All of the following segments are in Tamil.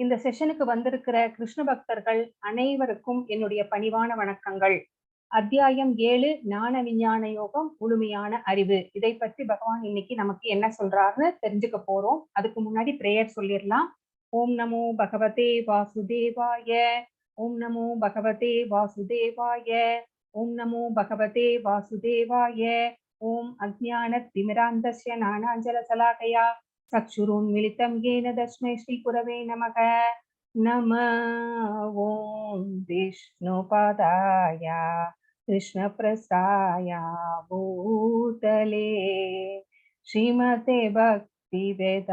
இந்த செஷனுக்கு வந்திருக்கிற கிருஷ்ண பக்தர்கள் அனைவருக்கும் என்னுடைய பணிவான வணக்கங்கள். அத்தியாயம் 7 ஞான விஞ்ஞான யோகம் முழுமையான அறிவு. இதை பற்றி பகவான் இன்னைக்கு நமக்கு என்ன சொல்றாருன்னு தெரிஞ்சுக்க போறோம். அதுக்கு முன்னாடி பிரேயர் சொல்லிடலாம். ஓம் நமோ பகவதே வாசுதேவாய, ஓம் நமோ பகவதே வாசுதேவாய, ஓம் நமோ பகவதே வாசுதேவாய. ஓம் அஜ்ஞான திமிராந்தஸ்ய ஞானாஞ்சல சலாகயா சக்ஷுருன்மிலிதம் येन तस्मै श्रीगुरवे नमः. नमः ओं विष्णुपादाय कृष्णप्रसाय भूतले श्रीमते भक्तिवेदान्त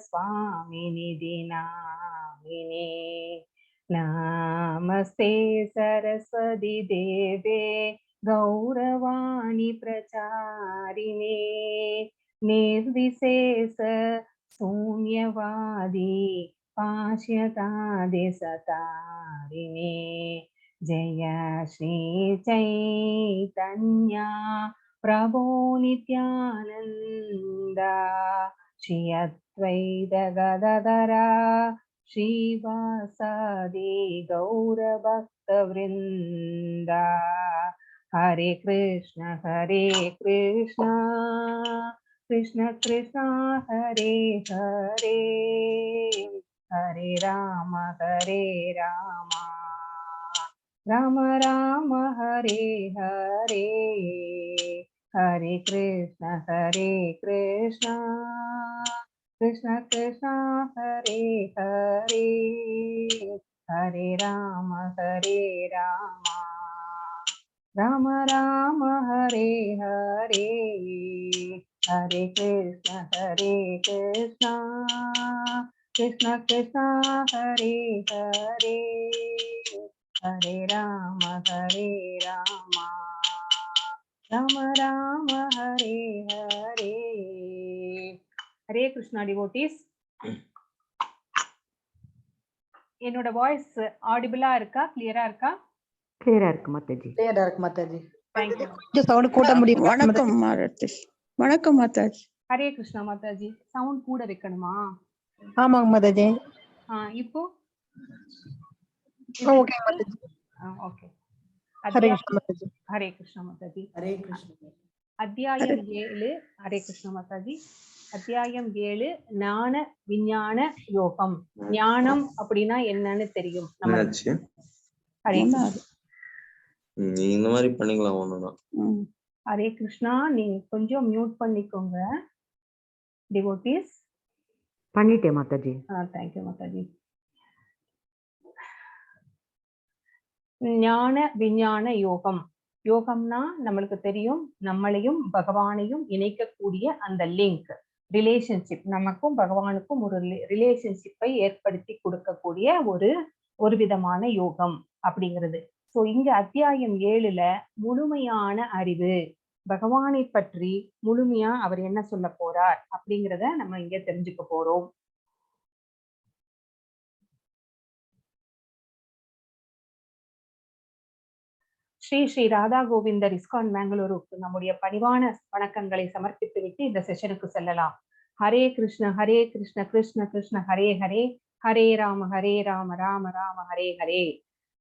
स्वामिनिधि नामिने. नमस्ते सरस्वती देवे गौरवाणी प्रचारिणे निर्विशेष शून्यवादी पाश्यतादि सतारिणे. जय श्री चैतन्य प्रभो नित्यानंद श्री अद्वैत गदाधर श्रीवासादि गौर भक्त वृंद. हरे कृष्ण कृष्ण कृष्ण हरे हरे, हरे राम राम राम हरे हरे. हरे कृष्ण कृष्ण कृष्ण हरे हरे, हरे राम राम राम हरे हरे. हरे कृष्ण कृष्ण कृष्ण हरे हरे, हरे राम राम राम हरे हरे. हरे कृष्णा डिवोटीஸ், என்னோட வாய்ஸ் ஆடிபிளா இருக்கா? கிளியரா இருக்கா? கிளியரா இருக்கு மாதாஜி. கிளியரா இருக்கு மாதாஜி. Thank you. கொஞ்சம் சவுண்ட் கூட்ட முடியுமா? வணக்கம் மாதாஜி. வணக்கம் மாதாஜி. ஹரே கிருஷ்ணா மாதாஜி. சவுண்ட் கூட வைக்கணுமா? ஆமாங்க மாதாஜி. இப்போ ஓகே மாதாஜி. ஓகே. ஹரே கிருஷ்ணா மாதாஜி. ஹரே கிருஷ்ணா மாதாஜி. ஹரே கிருஷ்ணா. அத்தியாயம் 7. ஹரே கிருஷ்ணா மாதாஜி. அத்தியாயம் 7 ஞான விஞ்ஞான யோகம். ஞானம் அப்படின்னா என்னன்னு தெரியும் நமக்கு. ஹரே நீ இந்த மாதிரி பண்ணிக்கலாம் ஒண்ணுதான். ஹரே கிருஷ்ணா. நீங்க கொஞ்சம் மியூட் பண்ணிக்கோங்க டிவோட்டீஸ். பண்ணிட்டேன் மாதாஜி. தேங்க்யூ மாதாஜி. ஞான விஞ்ஞான யோகம். யோகம்னா நம்மளுக்கு தெரியும், நம்மளையும் பகவானையும் இணைக்கக்கூடிய அந்த லிங்க், ரிலேஷன்ஷிப். நமக்கும் பகவானுக்கும் ஒரு ரிலேஷன்ஷிப்பை ஏற்படுத்தி கொடுக்கக்கூடிய ஒரு விதமான யோகம் அப்படிங்கிறது. ஸோ இங்க அத்தியாயம் 7ல முழுமையான அறிவு, பகவானை பற்றி முழுமையா அவர் என்ன சொல்ல போறார் அப்படிங்கிறத நம்ம இங்க தெரிஞ்சுக்க போறோம். ஸ்ரீ ஸ்ரீ ராதா கோவிந்தர் இஸ்கான் பெங்களூருக்கு நம்முடைய பணிவான வணக்கங்களை சமர்ப்பித்து விட்டு இந்த செஷனுக்கு செல்லலாம். ஹரே கிருஷ்ண கிருஷ்ண கிருஷ்ண ஹரே ஹரே, ஹரே ராம ராம ராம ஹரே ஹரே.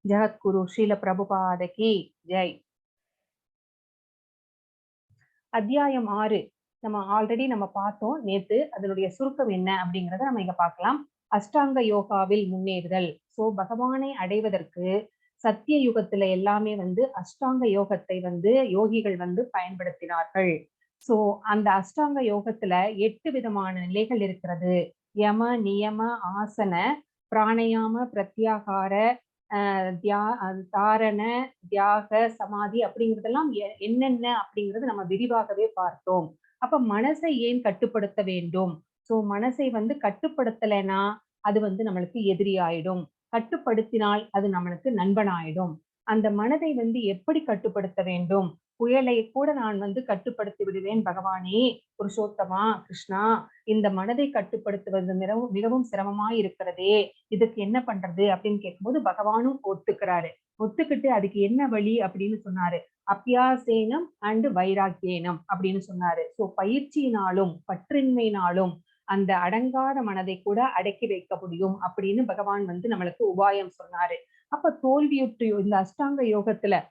ஜகத்குரு ஸ்ரீல பிரபுபாத கி ஜெய். அத்தியாயம் 6 நம்ம ஆல்ரெடி பார்த்தோம் நேத்து. அதனுடைய சுருக்கம் என்ன அப்படிங்கறத நம்ம இங்க பார்க்கலாம். அஷ்டாங்க யோகாவில் முன்னேறுதல். சோ பகவானை அடைவதற்கு சத்திய யுகத்துல எல்லாமே அஷ்டாங்க யோகத்தை யோகிகள் பயன்படுத்தினார்கள். சோ அந்த அஷ்டாங்க யோகத்துல 8 விதமான நிலைகள் இருக்கிறது. யம, நியம, ஆசன, பிராணயாம, பிரத்யாகார, தாரண, தியாக, சமாதி அப்படிங்கிறதெல்லாம் என்னென்ன அப்படிங்கிறது நம்ம விரிவாகவே பார்த்தோம். அப்ப மனசை ஏன் கட்டுப்படுத்த வேண்டும்? சோ மனசை கட்டுப்படுத்தலைன்னா அது நம்மளுக்கு எதிரி ஆயிடும். கட்டுப்படுத்தினால் அது நம்மளுக்கு நண்பனாயிடும். அந்த மனதை எப்படி கட்டுப்படுத்த வேண்டும்? புயலை கூட நான் கட்டுப்படுத்தி விடுவேன் பகவானே, புருஷோத்தமா, கிருஷ்ணா, இந்த மனதை கட்டுப்படுத்துவது மிகவும் சிரமமாய் இருக்கிறதே, இதுக்கு என்ன பண்றது அப்படின்னு கேட்கும்போது பகவானும் ஒத்துக்கிட்டு அதுக்கு என்ன வழி அப்படின்னு சொன்னாரு. அபியாசேனம் அண்ட் வைராக்கியேனம் அப்படின்னு சொன்னாரு. சோ பயிற்சியினாலும் பற்றின்மையினாலும் அந்த அடங்காத மனதை கூட அடக்கி வைக்க முடியும் அப்படின்னு பகவான் வந்து நம்மளுக்கு உபாயம் சொன்னாரு. அப்ப தோல்வியுற்று இந்த அஷ்டாங்க யோகத்துல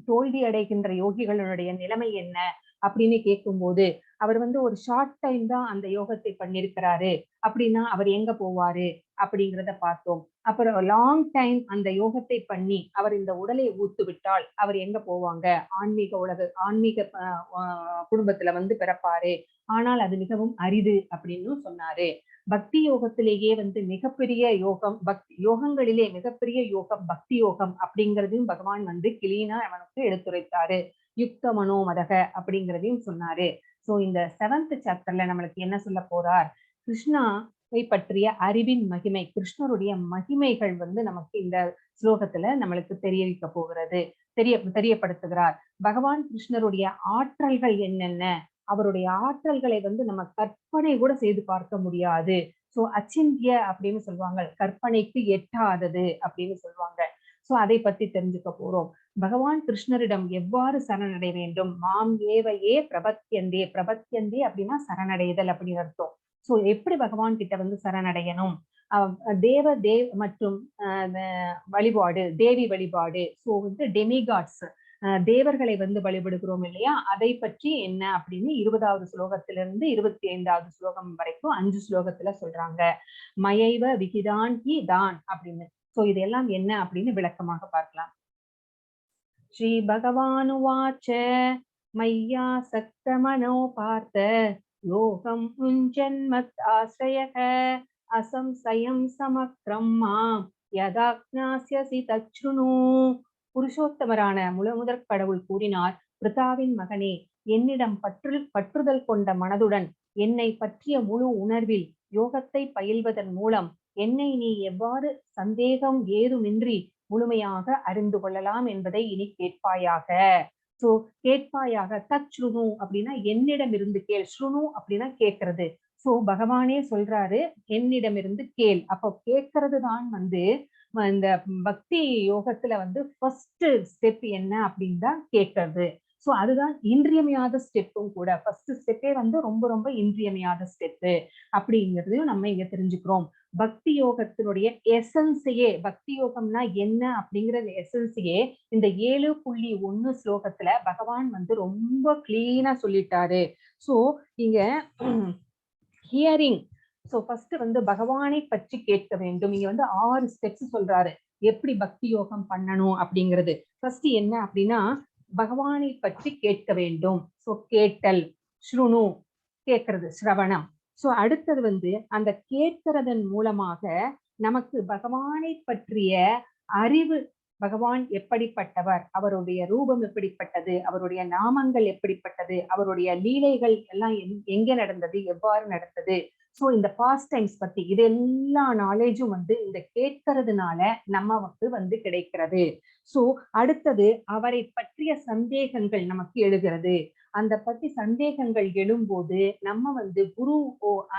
தோல்வி அடைகின்ற யோகிகளுடைய நிலைமை என்ன அப்படின்னு கேட்கும்போது, அவர் வந்து ஒரு ஷார்ட் டைம் தான் அந்த யோகத்தை பண்ணிருக்கிறாரு அப்படின்னா அவர் எங்க போவாரு அப்படிங்கிறத பார்த்தோம். அப்புறம் லாங் டைம் அந்த யோகத்தை பண்ணி அவர் இந்த உடலை ஊத்து விட்டால் அவர் எங்க போவாங்க? ஆன்மீக குடும்பத்துல வந்து பிறப்பாரு. ஆனால் அது மிகவும் அரிது அப்படின்னு சொன்னாரு. பக்தி யோகத்திலேயே வந்து மிகப்பெரிய யோகம், யோகங்களிலே மிகப்பெரிய யோகம் பக்தி யோகம் அப்படிங்கிறதையும் பகவான் வந்து கிளீனா அவனுக்கு எடுத்துரைத்தாரு. யுக்த மனோமதக அப்படிங்கிறதையும் சொன்னாரு. சோ இந்த 7th சாப்டர்ல நம்மளுக்கு என்ன சொல்ல போறார்? கிருஷ்ணாவை பற்றிய அறிவின் மகிமை, கிருஷ்ணருடைய மகிமைகள் வந்து நமக்கு இந்த ஸ்லோகத்துல நம்மளுக்கு தெரிவிக்க போகிறது, தெரியப்படுத்துகிறார். பகவான் கிருஷ்ணருடைய ஆற்றல்கள் என்னென்ன, அவருடைய ஆற்றல்களை வந்து நம்ம கற்பனை கூட செய்து பார்க்க முடியாது. சோ அச்சிந்திய அப்படின்னு சொல்லுவாங்க, கற்பனைக்கு எட்டாதது அப்படின்னு சொல்லுவாங்க. சோ அதை பத்தி தெரிஞ்சுக்க போறோம். பகவான் கிருஷ்ணரிடம் எவ்வாறு சரணடைய வேண்டும்? மாம் ஏவையே பிரபத்யந்தே, பிரபத்யந்தே அப்படின்னா சரணடைதல் அப்படின்னு அர்த்தம். சோ எப்படி பகவான் கிட்ட வந்து சரணடையணும்? மற்றும் வழிபாடு, தேவி வழிபாடு. சோ வந்து டெமிகாட்ஸ், தேவர்களை வந்து வழிபடுகிறோம் இல்லையா, அதை பற்றி என்ன அப்படின்னு 20வது ஸ்லோகத்திலிருந்து 25வது ஸ்லோகம் வரைக்கும் 5 ஸ்லோகத்துல சொல்றாங்க. மயைவ விகிதான் ஹி தான் அப்படின்னு. சோ இதெல்லாம் என்ன அப்படின்னு விளக்கமாக பார்க்கலாம். ஸ்ரீ பகவானுவாச்ச மையா சக்த மனோ பார்த்த யோகம் உஞ்சன்மத் ஆஸ்ரயக அசம்சயம் சமக்ரம் மாம் யதாக்ஞாஸ்யசி தச்ருணு. புருஷோத்தமரான முதற் கடவுள் கூறினார், பிருதாவின் மகனே, என்னிடம் பற்றுதல் கொண்ட மனதுடன் என்னை பற்றிய முழு உணர்வில் யோகத்தை பயில்வதன் மூலம் என்னை நீ எவ்வாறு சந்தேகம் ஏதுமின்றி முழுமையாக அறிந்து கொள்ளலாம் என்பதை இனி கேட்பாயாக. சோ கேட்பாயாக. தச்ருணு அப்படின்னா என்னிடம் இருந்து கேள், ஸ்ருணு அப்படின்னா கேட்கறது. சோ பகவானே சொல்றாரு, என்னிடமிருந்து கேள். அப்போ கேட்கறது தான் வந்து இந்த பக்தி யோகத்துல வந்து ஃபர்ஸ்ட் ஸ்டெப் என்ன அப்படின்னு தான் கேட்கறது. சோ அதுதான் இன்றியமையாத ஸ்டெப்பும் கூட. ஃபர்ஸ்ட் ஸ்டெப்பே வந்து ரொம்ப ரொம்ப இன்றியமையாத ஸ்டெப்பு அப்படிங்கிறதையும் நம்ம இங்க தெரிஞ்சுக்கிறோம். பக்தி யோகத்தினுடைய எசன்ஸையே, பக்தி யோகம்னா என்ன அப்படிங்கிற எசன்ஸையே இந்த 7.1 ஸ்லோகத்துல பகவான் வந்து ரொம்ப கிளீனா சொல்லிட்டாரு. சோ இங்க ஹியரிங். சோ ஃபர்ஸ்ட் வந்து பகவானை பற்றி கேட்க வேண்டும். இங்க வந்து 6 ஸ்டெப்ஸ் சொல்றாரு எப்படி பக்தி யோகம் பண்ணணும் அப்படிங்கிறது. ஃபர்ஸ்ட் என்ன அப்படின்னா பகவானை பற்றி கேட்க வேண்டும். சோ கேட்டல், ஸ்ருணு கேட்கறது, சிரவணம். சோ அடுத்தது வந்து அந்த கேட்கிறதன் மூலமாக நமக்கு பகவானை பற்றிய அறிவு, பகவான் எப்படிப்பட்டவர், அவருடைய ரூபம் எப்படிப்பட்டது, அவருடைய நாமங்கள் எப்படிப்பட்டது, அவருடைய லீலைகள் எல்லாம் எங்க நடந்தது, எவ்வாறு நடந்தது, சோ இந்த பாஸ்ட் டைம்ஸ் பத்தி இது எல்லா நாலேஜும் வந்து இந்த கேட்கறதுனால நமக்கு வந்து கிடைக்கிறது. சோ அடுத்தது அவரை பற்றிய சந்தேகங்கள் நமக்கு எழுகிறது. அந்த பத்தி சந்தேகங்கள் எழும்போது நம்ம வந்து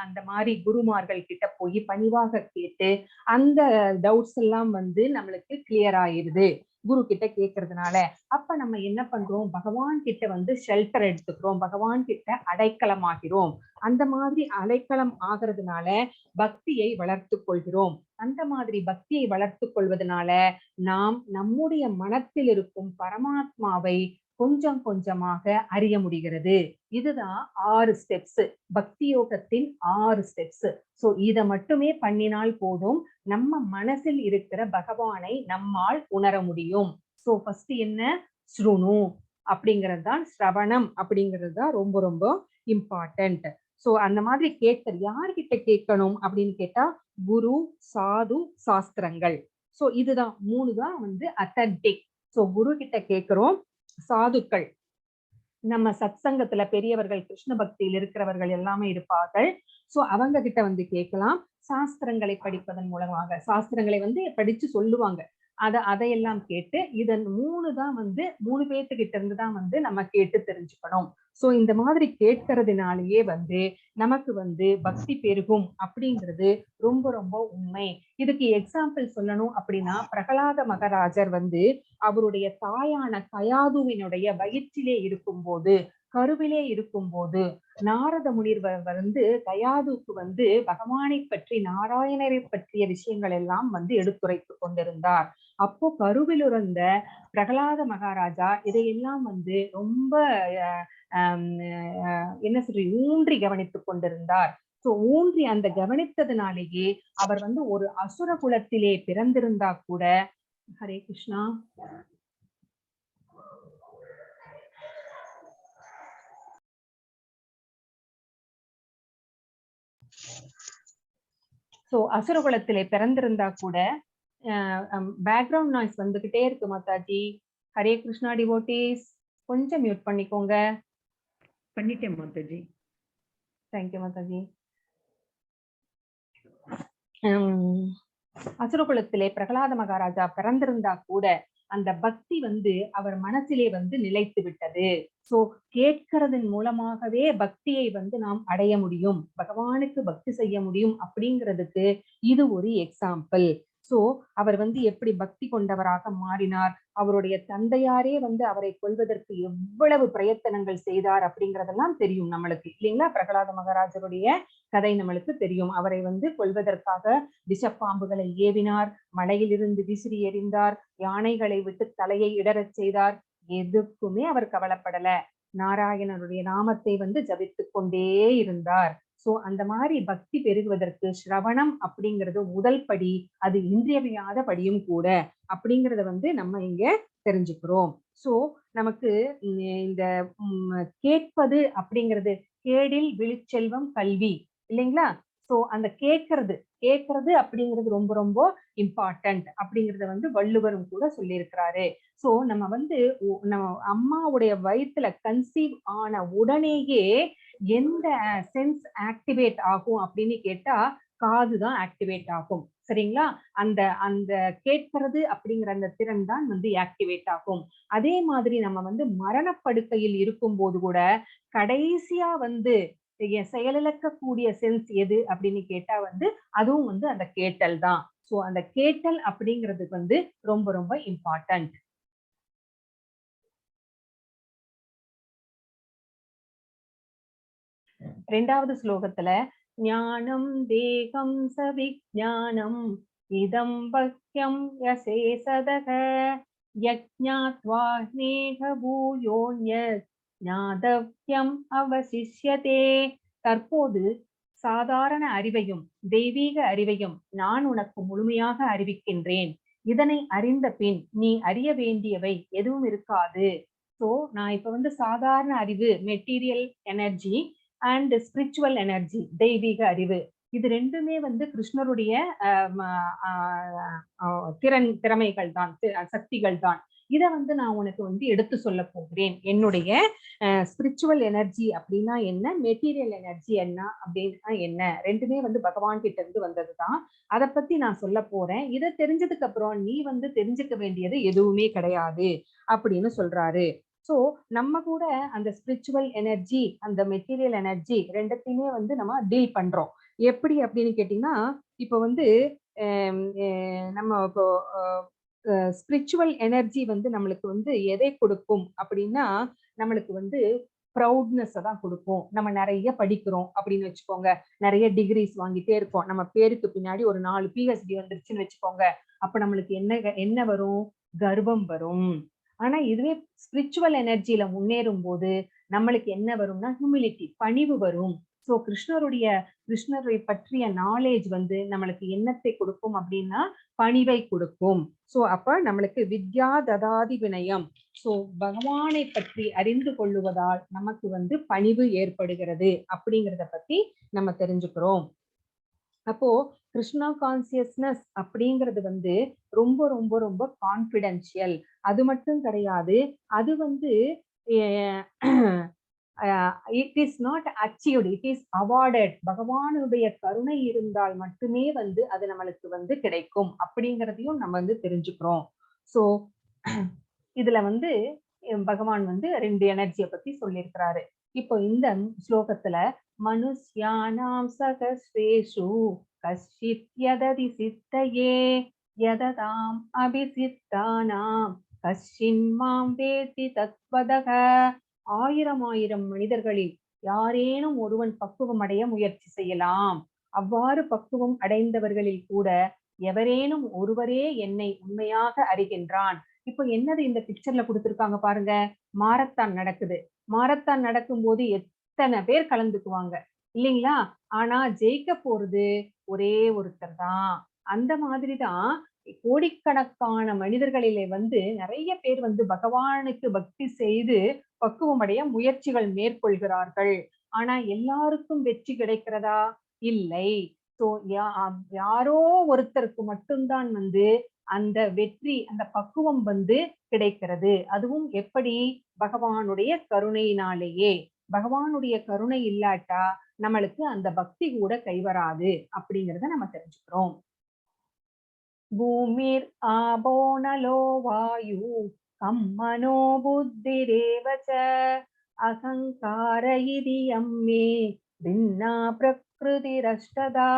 அந்த மாதிரி குருமார்கள் கிட்ட போய் பணிவாக கேட்டு அந்த டவுட்ஸ் எல்லாம் வந்து நம்மளுக்கு கிளியர் ஆயிருது குரு கிட்ட கேட்கறதுனால. அப்ப நம்ம என்ன பண்றோம், பகவான் கிட்ட வந்து ஷெல்டர் எடுத்துக்கிறோம், பகவான் கிட்ட அடைக்கலம் ஆகிறோம். அந்த மாதிரி அடைக்கலம் ஆகிறதுனால பக்தியை வளர்த்து கொள்கிறோம். அந்த மாதிரி பக்தியை வளர்த்து கொள்வதனால நாம் நம்முடைய மனத்தில் இருக்கும் பரமாத்மாவை கொஞ்சம் கொஞ்சமாக அறிய முடிகிறது. இதுதான் 6 ஸ்டெப்ஸ், பக்தி யோகத்தின் 6 ஸ்டெப்ஸ். சோ இத மட்டுமே பண்ணினால் போதும், நம்ம மனசில் இருக்கிற பகவானை நம்மால் உணர முடியும். சோ ஃபர்ஸ்ட் என்ன, ஸ்ருணு அப்படிங்கிறது தான், சிரவணம் அப்படிங்கிறது தான் ரொம்ப ரொம்ப இம்பார்ட்டன்ட். சோ அந்த மாதிரி கேட்கறது யார்கிட்ட கேட்கணும் அப்படின்னு கேட்டா குரு, சாது, சாஸ்திரங்கள். சோ இதுதான் 3 தான் வந்து அத்தன்டிக். சோ குரு கிட்ட கேட்கிறோம், சாதுக்கள் நம்ம சத்சங்கத்துல பெரியவர்கள் கிருஷ்ண பக்தியில் இருக்கிறவர்கள் எல்லாமே இருப்பார்கள். சோ அவங்க கிட்ட வந்து கேட்கலாம். சாஸ்திரங்களை படிப்பதன் மூலமாக, சாஸ்திரங்களை வந்து படிச்சு சொல்லுவாங்க, அதையெல்லாம் கேட்டு இதன் 3 தான் வந்து 3 பேர்த்துக்கிட்ட இருந்து தான் வந்து நம்ம கேட்டு தெரிஞ்சுக்கணும். சோ இந்த மாதிரி கேட்கறதுனாலயே வந்து நமக்கு வந்து பக்தி பெருகும் அப்படிங்கிறது ரொம்ப ரொம்ப உண்மை. இதுக்கு எக்ஸாம்பிள் சொல்லணும் அப்படின்னா பிரகலாத மகாராஜர் வந்து அவருடைய தாயான கயாதுவினுடைய வயிற்றிலே இருக்கும் போது கருவிலே இருக்கும்போது நாரத முனிவர் வந்து கயாதுக்கு வந்து பகவானை பற்றி நாராயணரை பற்றிய விஷயங்கள் எல்லாம் வந்து எடுத்துரைத்து கொண்டிருந்தார். அப்போ கருவிலுறந்த பிரகலாத மகாராஜா இதையெல்லாம் வந்து ரொம்ப என்ன சொல்ற ஊன்றி கவனித்துக் கொண்டிருந்தார். சோ ஊன்றி அந்த கவனித்ததுனாலேயே அவர் வந்து ஒரு அசுர குலத்திலே பிறந்திருந்தா கூட, ஹரே கிருஷ்ணா, சோ அசுரகுலத்திலே பிறந்திருந்தா கூட பேக்ரவுண்ட் நாய்ஸ் வந்துகிட்டே இருக்கு மாதாஜி. ஹரே கிருஷ்ணா டிவோட்டீஸ், கொஞ்சம் மியூட் பண்ணிக்கோங்க. பண்ணிட்டேன் மாதாஜி. தேங்க்யூ மாதாஜி. அசுரகுலத்திலே பிரகலாத மகாராஜா பிறந்திருந்தா கூட அந்த பக்தி வந்து அவர் மனசிலே வந்து நிலைத்து விட்டது. சோ கேட்கறதன் மூலமாகவே பக்தியை வந்து நாம் அடைய முடியும், பகவானுக்கு பக்தி செய்ய முடியும் அப்படிங்கிறதுக்கு இது ஒரு எக்ஸாம்பிள். சோ அவர் வந்து எப்படி பக்தி கொண்டவராக மாறினார், அவருடைய தந்தையாரே வந்து அவரை கொல்வதற்கு எவ்வளவு பிரயத்தனங்கள் செய்தார் அப்படிங்கறதெல்லாம் தெரியும் நம்மளுக்கு இல்லைங்களா. பிரகலாத மகாராஜருடைய கதை நம்மளுக்கு தெரியும். அவரை வந்து கொல்வதற்காக விஷப்பாம்புகளை ஏவினார், மலையிலிருந்து விசிறி எறிந்தார், யானைகளை விட்டு தலையை இடறச் செய்தார். எதுக்குமே அவர் கவலைப்படல. நாராயணனுடைய நாமத்தை வந்து ஜபித்துக் கொண்டே இருந்தார். சோ அந்த மாதிரி பக்தி பெருகுவதற்கு ஸ்ரவணம் அப்படிங்கிறது முதல் படி, அது இன்றியமையாத படியும் கூட அப்படிங்கறத வந்து நம்ம இங்க தெரிஞ்சுக்கிறோம். சோ நமக்கு இந்த கேட்பது அப்படிங்கிறது, கேடில் விழுச்செல்வம் கல்வி இல்லைங்களா. சோ அந்த கேட்கறது அப்படிங்கிறது ரொம்ப ரொம்ப இம்பார்ட்டன்ட் அப்படிங்கறத வந்து வள்ளுவரும் கூட சொல்லியிருக்கிறாரு. சோ நம்ம வந்து நம்ம அம்மாவுடைய வயிற்றுல கன்சீவ் ஆன உடனேயே எந்த சென்ஸ் ஆக்டிவேட் ஆகும் அப்படின்னு கேட்டா காதுதான் ஆக்டிவேட் ஆகும். சரிங்களா. அந்த அந்த கேட்கிறது அப்படிங்கிற அந்த திறன் தான் வந்து ஆக்டிவேட் ஆகும். அதே மாதிரி நம்ம வந்து மரணப்படுக்கையில் இருக்கும் போது கூட கடைசியா வந்து செயலிழக்கக்கூடிய சென்ஸ் எது அப்படின்னு கேட்டா வந்து அதுவும் வந்து அந்த கேட்டல் தான். சோ அந்த கேட்டல் அப்படிங்கிறது வந்து ரொம்ப ரொம்ப இம்பார்ட்டன்ட். ரெண்டாவது ஸ்லோகத்துல ஞானம் தேகம் சவிஞானம் இதம் பக்யம் யசேசதக யஜ்ஞாத்வா நேக பூயோன்யத் ஞாதவ்யம் அவசிஷ்யதே. தற்போது சாதாரண அறிவையும் தெய்வீக அறிவையும் நான் உனக்கு முழுமையாக அறிவிக்கின்றேன். இதனை அறிந்த பின் நீ அறிய வேண்டியவை எதுவும் இருக்காது. சோ நான் இப்ப வந்து சாதாரண அறிவு material energy and spiritual energy தெய்வீக அறிவு, இது ரெண்டுமே வந்து கிருஷ்ணருடைய திறமைகள் தான், சக்திகள் தான். இத வந்து நான் உனக்கு வந்து எடுத்து சொல்ல போகிறேன். என்னுடைய ஸ்பிரிச்சுவல் எனர்ஜி அப்படின்னா என்ன, மெட்டீரியல் எனர்ஜி என்ன அப்படின்னா என்ன, ரெண்டுமே வந்து பகவான் கிட்ட இருந்து வந்ததுதான். அதை பத்தி நான் சொல்ல போறேன். இதை தெரிஞ்சதுக்கு அப்புறம் நீ வந்து தெரிஞ்சுக்க வேண்டியது எதுவுமே கிடையாது அப்படின்னு சொல்றாரு. சோ நம்ம கூட அந்த ஸ்பிரிச்சுவல் எனர்ஜி அந்த மெட்டீரியல் எனர்ஜி ரெண்டத்தையுமே வந்து நம்ம டீல் பண்றோம். எப்படி அப்படின்னு கேட்டீங்கன்னா, இப்போ வந்து நம்ம இப்போ ஸ்பிரிச்சுவல் எனர்ஜி வந்து நம்மளுக்கு வந்து எதை கொடுக்கும் அப்படின்னா, நம்மளுக்கு வந்து ப்ரௌட்னஸ் தான் கொடுக்கும். நம்ம நிறைய படிக்கிறோம் அப்படின்னு வச்சுக்கோங்க, நிறைய டிகிரிஸ் வாங்கிட்டே இருக்கோம், நம்ம பேருக்கு பின்னாடி ஒரு 4 PhD வந்துருச்சுன்னு வச்சுக்கோங்க, அப்ப நம்மளுக்கு என்ன வரும், கர்வம் வரும். ஆனா இதுவே ஸ்பிரிச்சுவல் எனர்ஜியில முன்னேறும் போது நம்மளுக்கு என்ன வரும்னா ஹியூமிலிட்டி, பணிவு வரும். சோ கிருஷ்ணரை பற்றிய நாலேஜ் வந்து நம்மளுக்கு என்னத்தை கொடுக்கும் அப்படின்னா பணிவை கொடுக்கும். சோ அப்ப நம்மளுக்கு வித்யா ததாதி வினயம். சோ பகவானை பற்றி அறிந்து கொள்ளுவதால் நமக்கு வந்து பணிவு ஏற்படுகிறது அப்படிங்கிறத பத்தி நம்ம தெரிஞ்சுக்கிறோம். அப்போ கிருஷ்ணா கான்சியஸ்னஸ் அப்படிங்கிறது வந்து ரொம்ப ரொம்ப ரொம்ப கான்பிடென்ஷியல். அது மட்டும் கிடையாது, அது வந்து it is not achieved, it is awarded. பகவானுடைய கருணை இருந்தால் மட்டுமே வந்து அது நம்மளுக்கு வந்து கிடைக்கும் அப்படிங்கிறதையும் நம்ம வந்து தெரிஞ்சுக்கிறோம். சோ இதுல வந்து பகவான் வந்து 2 எனர்ஜியை பத்தி சொல்லியிருக்கிறாரு. இப்போ இந்த ஸ்லோகத்துல மனுஷ்யானாம் சகஸ்வேஷு கஷ்டித் யததி சித்தயே யததாம் அபிசித்தானாம் கஷ்டின் மாம் வேதி தத்வதக ஆயிரம் மனிதர்களில் யாரேனும் ஒருவன் பக்குவம் அடைய முயற்சி செய்யலாம். அவ்வாறு பக்குவம் அடைந்தவர்களில் கூட எவரேனும் ஒருவரே என்னை உண்மையாக அறிகின்றான். இப்போ என்னது இந்த பிக்சர்ல கொடுத்திருக்காங்க பாருங்க, மாரத்தான் நடக்குது. மாரத்தான் நடக்கும்போது எத்தனை பேர் கலந்துக்குவாங்க இல்லைங்களா? ஆனா ஜெயிக்க போறது ஒரே ஒருத்தர் தான். அந்த மாதிரிதான் கோடிக்கணக்கான மனிதர்களிலே நிறைய பேர் பகவானுக்கு பக்தி செய்து பக்குவம் அடைய முயற்சிகள் மேற்கொள்கிறார்கள். ஆனா எல்லாருக்கும் வெற்றி கிடைக்கிறதா? இல்லை. சோ யாரோ ஒருத்தருக்கு மட்டும்தான் அந்த வெற்றி, அந்த பக்குவம் கிடைக்கிறது. அதுவும் எப்படி? பகவானுடைய கருணையினாலேயே. பகவானுடைய கருணை இல்லாட்டா நம்மளுக்கு அந்த பக்தி கூட கைவராது அப்படிங்கறத நம்ம தெரிஞ்சுக்கிறோம். பூமிர் ஆபோ நலோ வாயு கம்மனோ புத்திரேவச அகங்கார இதியம் மே பின்னா பிரகிருதிரஷ்டதா.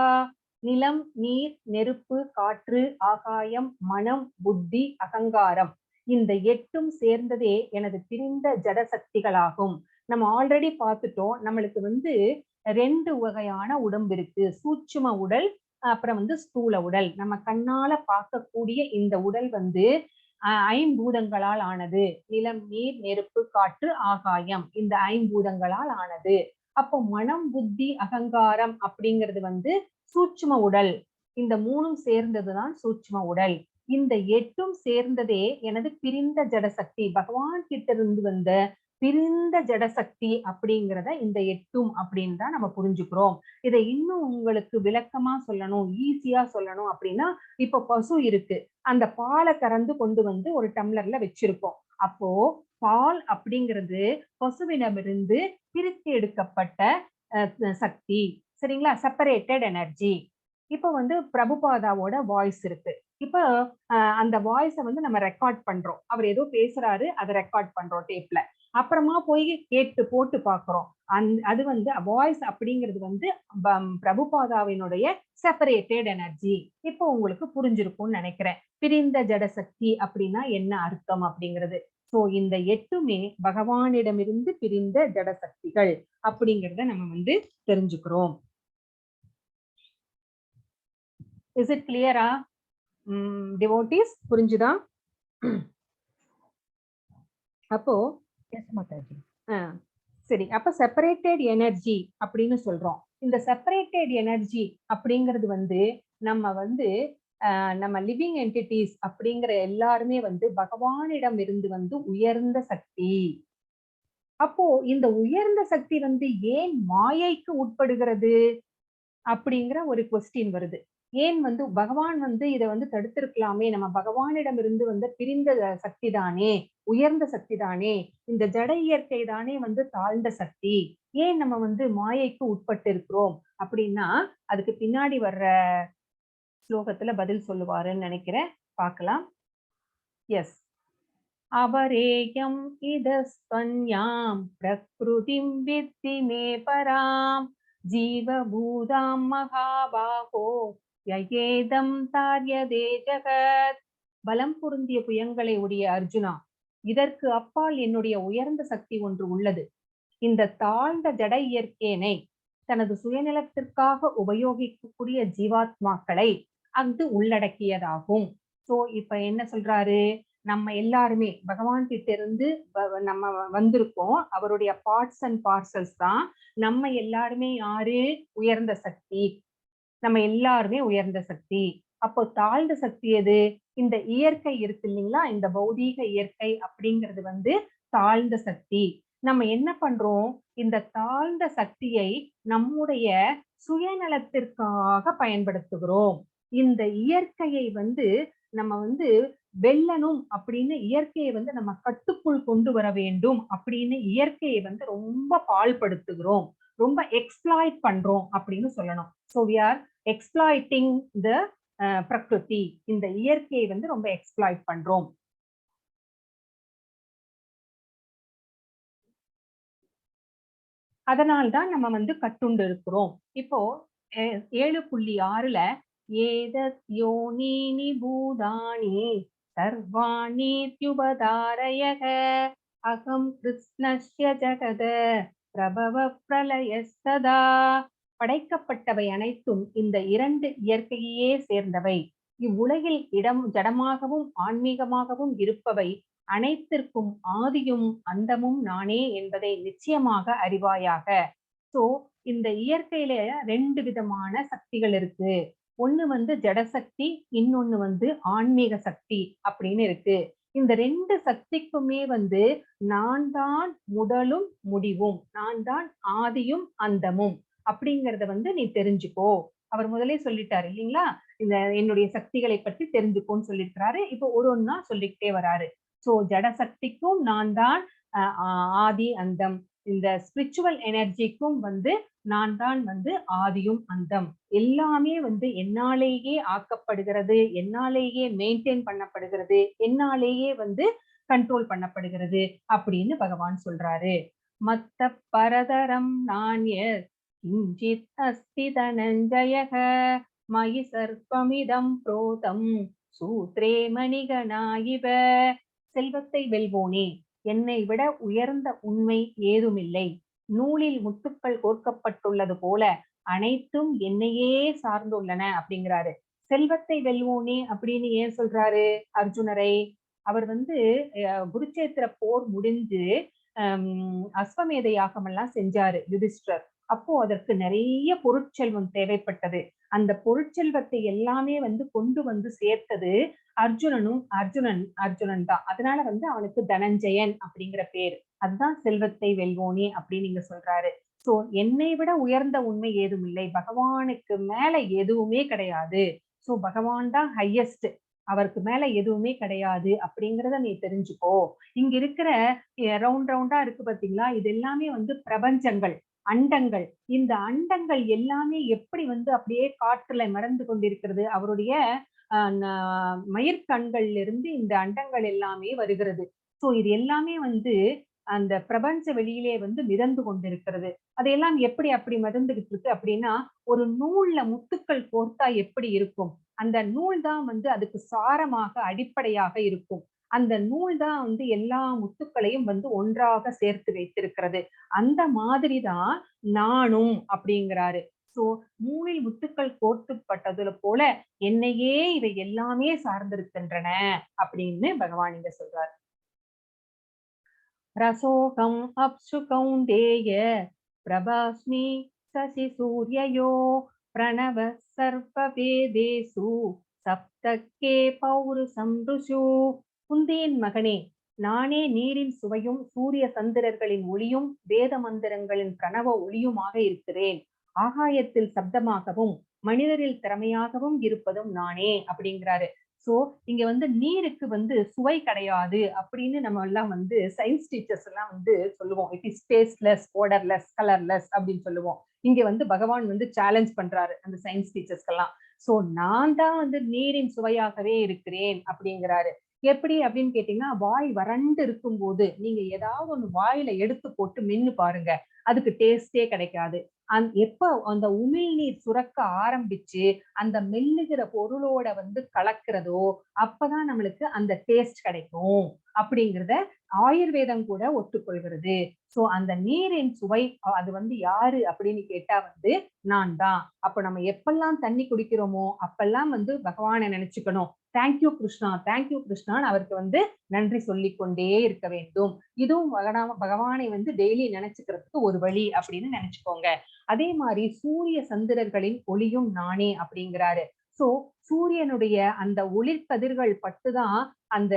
நிலம், நீர், நெருப்பு, காற்று, ஆகாயம், மனம், புத்தி, அகங்காரம், இந்த 8ம் சேர்ந்ததே எனது பிரிந்த ஜட சக்திகளாகும். நம்ம ஆல்ரெடி பார்த்துட்டோம். நம்மளுக்கு 2 வகையான உடம்பு இருக்கு. சூட்சும உடல், அப்புறம் ஸ்தூல உடல். நம்ம கண்ணால பார்க்கக்கூடிய இந்த உடல் ஐம்பூதங்களால் ஆனது. நிலம், நீர், நெருப்பு, காற்று, ஆகாயம், இந்த ஐம்பூதங்களால் ஆனது. அப்போ மனம், புத்தி, அகங்காரம் அப்படிங்கிறது சூட்சும உடல். இந்த 3ம் சேர்ந்ததுதான் சூட்சும உடல். இந்த 8ம் சேர்ந்ததே எனது பிரிந்த ஜடசக்தி, பகவான் கிட்ட இருந்து வந்த பிரிந்த ஜடசக்தி அப்படிங்கிறத இந்த 8ம் அப்படின்னு தான் நம்ம புரிஞ்சுக்கிறோம். இதை இன்னும் உங்களுக்கு விளக்கமா சொல்லணும், ஈஸியா சொல்லணும் அப்படின்னா, இப்ப பசு இருக்கு, அந்த பாலை கறந்து கொண்டு ஒரு டம்ளர்ல வச்சிருக்கோம். அப்போ பால் அப்படிங்கிறது பசுவிடமிருந்து பிரித்து எடுக்கப்பட்ட சக்தி, சரிங்களா? Separated energy. இப்ப பிரபுபாதாவோட வாய்ஸ் இருக்கு. இப்ப அந்த வாய்ஸை நம்ம ரெக்கார்ட் பண்றோம். அவர் ஏதோ பேசுறாரு, அதை ரெக்கார்ட் பண்றோம் டேப்ல. அப்புறமா போய் கேட்டு போட்டு பாக்குறோம். அது வாய்ஸ் அப்படிங்கிறது பிரபுபாதாவினுடைய செப்பரேட்டட் எனர்ஜி. இப்போ உங்களுக்கு புரிஞ்சிருக்கும்னு நினைக்கிறேன். பிரிந்த ஜடசக்தி அப்படின்னா என்ன அர்த்தம் அப்படிங்கிறது. சோ இந்த 8மே பகவானிடமிருந்து பிரிந்த ஜடசக்திகள் அப்படிங்கிறத நம்ம தெரிஞ்சுக்கிறோம். இஸ் இட் கிளியரா டிவோட்டீஸ்? புரிஞ்சுதா? அப்போ சரி, அப்ப செப்பரேட்டட் எனர்ஜி அப்படின்னு சொல்றோம். இந்த செப்பரேட்டட் எனர்ஜி அப்படிங்கிறது நம்ம லிவிங் என்டிட்டிஸ் அப்படிங்கிற எல்லாருமே பகவானிடம் இருந்து உயர்ந்த சக்தி. அப்போ இந்த உயர்ந்த சக்தி ஏன் மாயைக்கு உட்படுகிறது அப்படிங்கிற ஒரு கொஸ்டின் வருது. ஏன் பகவான் இதை தடுத்திருக்கலாமே, நம்ம பகவானிடம் இருந்து பிரிந்த சக்தி தானே, உயர்ந்த சக்தி தானே, இந்த ஜட இயற்கை தானே தாழ்ந்த சக்தி, ஏன் நம்ம மாயைக்கு உட்பட்டு இருக்கிறோம் அப்படின்னா, அதுக்கு பின்னாடி வர்ற ஸ்லோகத்துல பதில் சொல்லுவாருன்னு நினைக்கிறேன். பார்க்கலாம். எஸ். அவரேயம் இதஸ்வன்யாம் பிரக்ருதிம் வித்தி மே பராம் ஜீவபூதாம் மகாபாகோ யயேதம் தார்யதே ஜகத். பலம் பொருந்திய புயங்களை உடைய அர்ஜுனா, இதற்கு அப்பால் என்னுடைய உயர்ந்த சக்தி ஒன்று உள்ளது. இந்த தாழ்ந்த ஜட இயற்கையினை தனது சுயநலத்திற்காக உபயோகிக்கக்கூடிய ஜீவாத்மாக்களை அது உள்ளடக்கியதாகும். சோ இப்ப என்ன சொல்றாரு? நம்ம எல்லாருமே பகவான் கிட்ட இருந்து நம்ம வந்திருக்கோம். அவருடைய பார்ட்ஸ் அண்ட் பார்சல்ஸ் தான். நம்ம எல்லாருமே யாரு? உயர்ந்த சக்தி. நம்ம எல்லாருமே உயர்ந்த சக்தி. அப்போ தாழ்ந்த சக்தி எது? இந்த இயற்கை இருக்கு இல்லைங்களா, இந்த பௌதீக இயற்கை அப்படிங்கிறது தாழ்ந்த சக்தி. நம்ம என்ன பண்றோம்? இந்த தாழ்ந்த சக்தியை நம்முடைய சுயநலத்திற்காக பயன்படுத்துகிறோம். இந்த இயற்கையை நம்ம வெல்லணும் அப்படின்னு, இயற்கையை நம்ம கட்டுக்குள் கொண்டு வர வேண்டும் அப்படின்னு இயற்கையை ரொம்ப பாழ்படுத்துகிறோம், ரொம்ப எக்ஸ்ப்ளாய்ட் பண்றோம் அப்படின்னு சொல்லணும். So we are exploiting the பிரகிருதி. இந்த இயற்கையை ரொம்ப எக்ஸ்ப்ளாய்ட் பண்றோம். அதனால்தான் நம்ம கட்டுண்டு இருக்கிறோம். இப்போ 7.6ல ஏதத் யோனீனி பூதானி சர்வாணி த்யுபதாரயக அகம் கிருஷ்ணஸ்ய ஜகத பிரபவ பிரளயஸ்ததா. படைக்கப்பட்டவை அனைத்தும் இந்த இரண்டு இயற்கையே சேர்ந்தவை. இவ்வுலகில் ஜடமாகவும் ஆன்மீகமாகவும் இருப்பவை அனைத்திற்கும் ஆதியும் அந்தமும் நானே என்பதை நிச்சயமாக அறிவாயாக. சோ இந்த இயற்கையில ரெண்டு விதமான சக்திகள் இருக்கு. ஒண்ணு வந்து ஜடசக்தி, இன்னொன்னு வந்து ஆன்மீக சக்தி அப்படின்னு இருக்கு. இந்த ரெண்டு சக்திக்குமே வந்து நான் தான் முதலும் முடிவும், நான் தான் ஆதியும் அந்தமும் அப்படிங்கறத வந்து நீ தெரிஞ்சுக்கோ. அவர் முதலே சொல்லிட்டாரு இல்லைங்களா, இந்த என்னுடைய சக்திகளை பற்றி தெரிஞ்சுக்கோன்னு சொல்லியிருக்கிறாரு. இப்போ ஒரு ஒன்னா சொல்லிக்கிட்டே வராரு. சோ ஜடசக்திக்கும் நான் தான் ஆதி அந்தம், இந்த ஸ்பிரிச்சுவல் எனர்ஜிக்கும் வந்து நான் தான் வந்து ஆதியும் அந்தம். எல்லாமே வந்து என்னாலேயே ஆக்கப்படுகிறது, என்னாலேயே மெயின்டைன் பண்ணப்படுகிறது, என்னாலேயே வந்து கண்ட்ரோல் பண்ணப்படுகிறது அப்படின்னு பகவான் சொல்றாரு. மத்த பரதரம் நாண்யர் கிஞ்சித் அஸ்தி தனஞ்சயக மயி சர்ப்பமிதம் புரோதம் சூத்ரே மணிகனாயிவ. செல்வத்தை வெல்வோனே, என்னை விட உயர்ந்த உண்மை ஏதுமில்லை. நூலில் முத்துக்கள் கோர்க்கப்பட்டுள்ளது போல அனைத்தும் என்னையே சார்ந்துள்ளன அப்படிங்கிறாரு. செல்வத்தை வெல்வோனே அப்படின்னு ஏன் சொல்றாரு அர்ஜுனரை? அவர் வந்து குருச்சேத்திர போர் முடிஞ்சு அஸ்வமேத யாகம் எல்லாம் செஞ்சாரு யுதிஷ்டர். அப்போ அதற்கு நிறைய பொருட்செல்வம் தேவைப்பட்டது. அந்த பொருட்செல்வத்தை எல்லாமே வந்து கொண்டு வந்து சேர்த்தது அர்ஜுனன் தான். அதனால வந்து அவனுக்கு தனஞ்சயன் அப்படிங்கிற பேர். அதுதான் செல்வத்தை வெல்வோனே அப்படின்னு நீங்க சொல்றாரு. சோ என்னை விட உயர்ந்த உண்மை ஏதும் இல்லை, பகவானுக்கு மேல எதுவுமே கிடையாது. சோ பகவான் தான் ஹையஸ்ட், அவருக்கு மேல எதுவுமே கிடையாது அப்படிங்கிறத நீ தெரிஞ்சுக்கோ. இங்க இருக்கிற ரவுண்ட் ரவுண்டா இருக்கு பாத்தீங்களா, இது எல்லாமே வந்து பிரபஞ்சங்கள், அண்டங்கள். இந்த அண்டங்கள் எல்லாமே எப்படி வந்து அப்படியே காற்றுல மறந்து கொண்டிருக்கிறது. அவருடைய மயிர்கண்கள்ல இருந்து இந்த அண்டங்கள் எல்லாமே வருகிறது. சோ இது எல்லாமே வந்து அந்த பிரபஞ்ச வெளியிலே வந்து மிதந்து கொண்டிருக்கிறது. அதையெல்லாம் எப்படி அப்படி மிதந்துகிட்டு இருக்கு அப்படின்னா, ஒரு நூல்ல முத்துக்கள் கோர்த்தா எப்படி இருக்கும், அந்த நூல் தான் வந்து அதுக்கு சாரமாக அடிப்படையாக இருக்கும். அந்த நூல் தான் வந்து எல்லா முத்துக்களையும் வந்து ஒன்றாக சேர்த்து வைத்திருக்கிறது. அந்த மாதிரிதான் நானும் அப்படிங்கிறாரு. சோ நூலில் முத்துக்கள் கோர்த்துப்பட்டதுல போல என்னையே இவை எல்லாமே சார்ந்திருக்கின்றன அப்படின்னு பகவான் இங்க சொல்றாரு. ரசோகம் அப்சு கௌந்தேய பிரபாஸ்மி சசி சூரியயோ பிரணவ சர்ப்ப வேதேசு சப்தக்கே பௌரு சம்ருஷு. குந்தேன் மகனே, நானே நீரின் சுவையும் சூரிய சந்திரர்களின் ஒளியும் வேத மந்திரங்களின் பிரணவ ஒளியுமாக இருக்கிறேன். ஆகாயத்தில் சப்தமாகவும் மனிதரில் திறமையாகவும் இருப்பதும் நானே அப்படிங்கிறாரு. சோ இங்க வந்து நீருக்கு வந்து சுவை கிடையாது அப்படின்னு நம்ம எல்லாம் வந்து சயின்ஸ் டீச்சர்ஸ் எல்லாம் வந்து சொல்லுவோம். It is tasteless, odourless, colourless அப்படின்னு சொல்லுவோம். இங்க வந்து பகவான் வந்து சேலஞ்ச் பண்றாரு அந்த சயின்ஸ் டீச்சர்ஸ்க்கெல்லாம். சோ நான் தான் வந்து நீரின் சுவையாகவே இருக்கிறேன் அப்படிங்கிறாரு. எப்படி அப்படின்னு கேட்டீங்கன்னா, வாய் வறண்டு இருக்கும் போது நீங்க ஏதாவது ஒண்ணு வாயில எடுத்து போட்டு மென்னு பாருங்க, அதுக்கு டேஸ்டே கிடைக்காது. எப்ப அந்த உமிழ்நீர் சுரக்க ஆரம்பிச்சு அந்த மெல்லுகிற பொருளோட வந்து கலக்கிறதோ அப்பதான் நம்மளுக்கு அந்த டேஸ்ட் கிடைக்கும் அப்படிங்கிறத ஆயுர்வேதம் கூட ஒத்துக்கொள்கிறது. சோ அந்த நீரின் சுவை அது வந்து யாரு அப்படின்னு கேட்டா வந்து நான் தான். அப்ப நம்ம எப்பெல்லாம் தண்ணி குடிக்கிறோமோ அப்பெல்லாம் வந்து பகவானை நினைச்சுக்கணும். தேங்க்யூ கிருஷ்ணா, தேங்க்யூ கிருஷ்ணான்னு அவருக்கு வந்து நன்றி சொல்லிக் கொண்டே இருக்க வேண்டும். இதுவும் பகவானை வந்து டெய்லி நினைச்சுக்கிறதுக்கு ஒரு வழி அப்படின்னு நினைச்சுக்கோங்க. அதே மாதிரி சூரிய சந்திரர்களின் ஒளியும் நானே அப்படிங்கிறாரு. சோ சூரியனுடைய அந்த ஒளிர்கதிர்கள் பட்டுதான் அந்த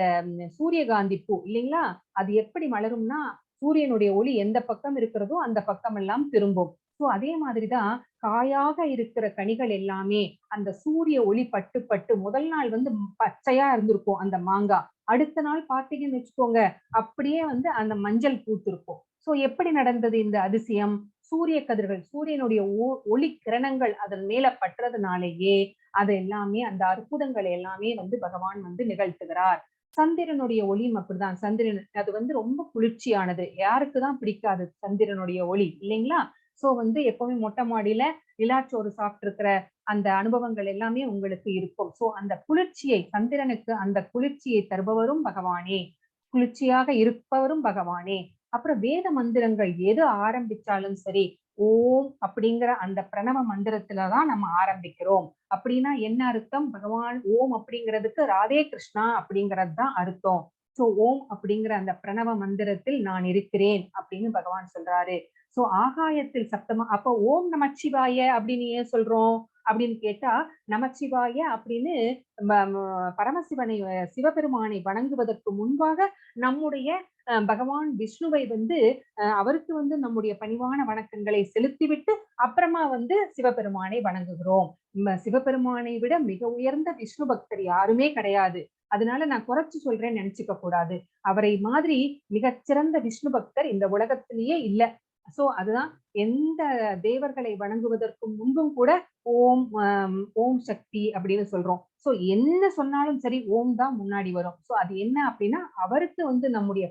சூரியகாந்தி பூ இல்லைங்களா, அது எப்படி மலரும்னா சூரியனுடைய ஒளி எந்த பக்கம் இருக்கிறதோ அந்த பக்கம் எல்லாம் திரும்பும். சோ அதே மாதிரிதான் காயாக இருக்கிற கனிகள் எல்லாமே அந்த சூரிய ஒளி பட்டு பட்டு முதல் நாள் வந்து பச்சையா இருந்திருக்கும் அந்த மாங்காய், அடுத்த நாள் பார்த்தீங்கன்னு வச்சுக்கோங்க அப்படியே வந்து அந்த மஞ்சள் பூத்திருக்கும். சோ எப்படி நடந்தது இந்த அதிசயம்? சூரிய கதிர்கள், சூரியனுடைய ஒளி கிரணங்கள் அதன் மேல பற்றதுனாலேயே அது எல்லாமே அந்த அற்புதங்கள் எல்லாமே வந்து பகவான் வந்து நிகழ்த்துகிறார். சந்திரனுடைய ஒளியும் அப்படிதான். சந்திரன் அது வந்து ரொம்ப குளிர்ச்சியானது. யாருக்குதான் பிடிக்காது சந்திரனுடைய ஒளி இல்லைங்களா? சோ வந்து எப்பவுமே மொட்டை மாடியில நிலாச்சோறு சாப்பிட்டு இருக்கிற அந்த அனுபவங்கள் எல்லாமே உங்களுக்கு இருக்கும். சோ அந்த குளிர்ச்சியை, சந்திரனுக்கு அந்த குளிர்ச்சியை தருபவரும் பகவானே. குளிர்ச்சியாக இருப்பவரும் பகவானே. அப்புறம் வேத மந்திரங்கள் எது ஆரம்பிச்சாலும் சரி, ஓம் அப்படிங்கிற அந்த பிரணவ மந்திரத்துலதான் நம்ம ஆரம்பிக்கிறோம். அப்படின்னா என்ன அர்த்தம்? பகவான் ஓம் அப்படிங்கிறதுக்கு ராதே கிருஷ்ணா அப்படிங்கிறது தான் அர்த்தம். சோ ஓம் அப்படிங்கிற அந்த பிரணவ மந்திரத்தில் நான் இருக்கிறேன் அப்படின்னு பகவான் சொல்றாரு. சோ ஆகாயத்தில் சப்தமா, அப்ப ஓம் நமச்சிவாய அப்படின்னு ஏன் சொல்றோம் அப்படின்னு கேட்டா, நமச்சிவாய அப்படின்னு பரமசிவனை சிவபெருமானை வணங்குவதற்கு முன்பாக நம்முடைய பகவான் விஷ்ணுவை வந்து அவருக்கு வந்து நம்முடைய பணிவான வணக்கங்களை செலுத்திவிட்டு அப்புறமா வந்து சிவபெருமானை வணங்குகிறோம். சிவபெருமானை விட மிக உயர்ந்த விஷ்ணு பக்தர் யாருமே கிடையாது. அதனால நான் குறைச்சு சொல்றேன்னு நினைச்சுக்க கூடாது. அவரை மாதிரி மிகச்சிறந்த விஷ்ணு பக்தர் இந்த உலகத்திலேயே இல்ல. சோ அதுதான் எந்த தேவர்களை வணங்குவதற்கு முன்பும் கூட ஓம் ஓம் சக்தி அப்படின்னு சொல்றோம். சோ என்ன சொன்னாலும் சரி ஓம் தான் முன்னாடி வரும். சோ அது என்ன அப்படின்னா, அவருக்கு வந்து நம்முடைய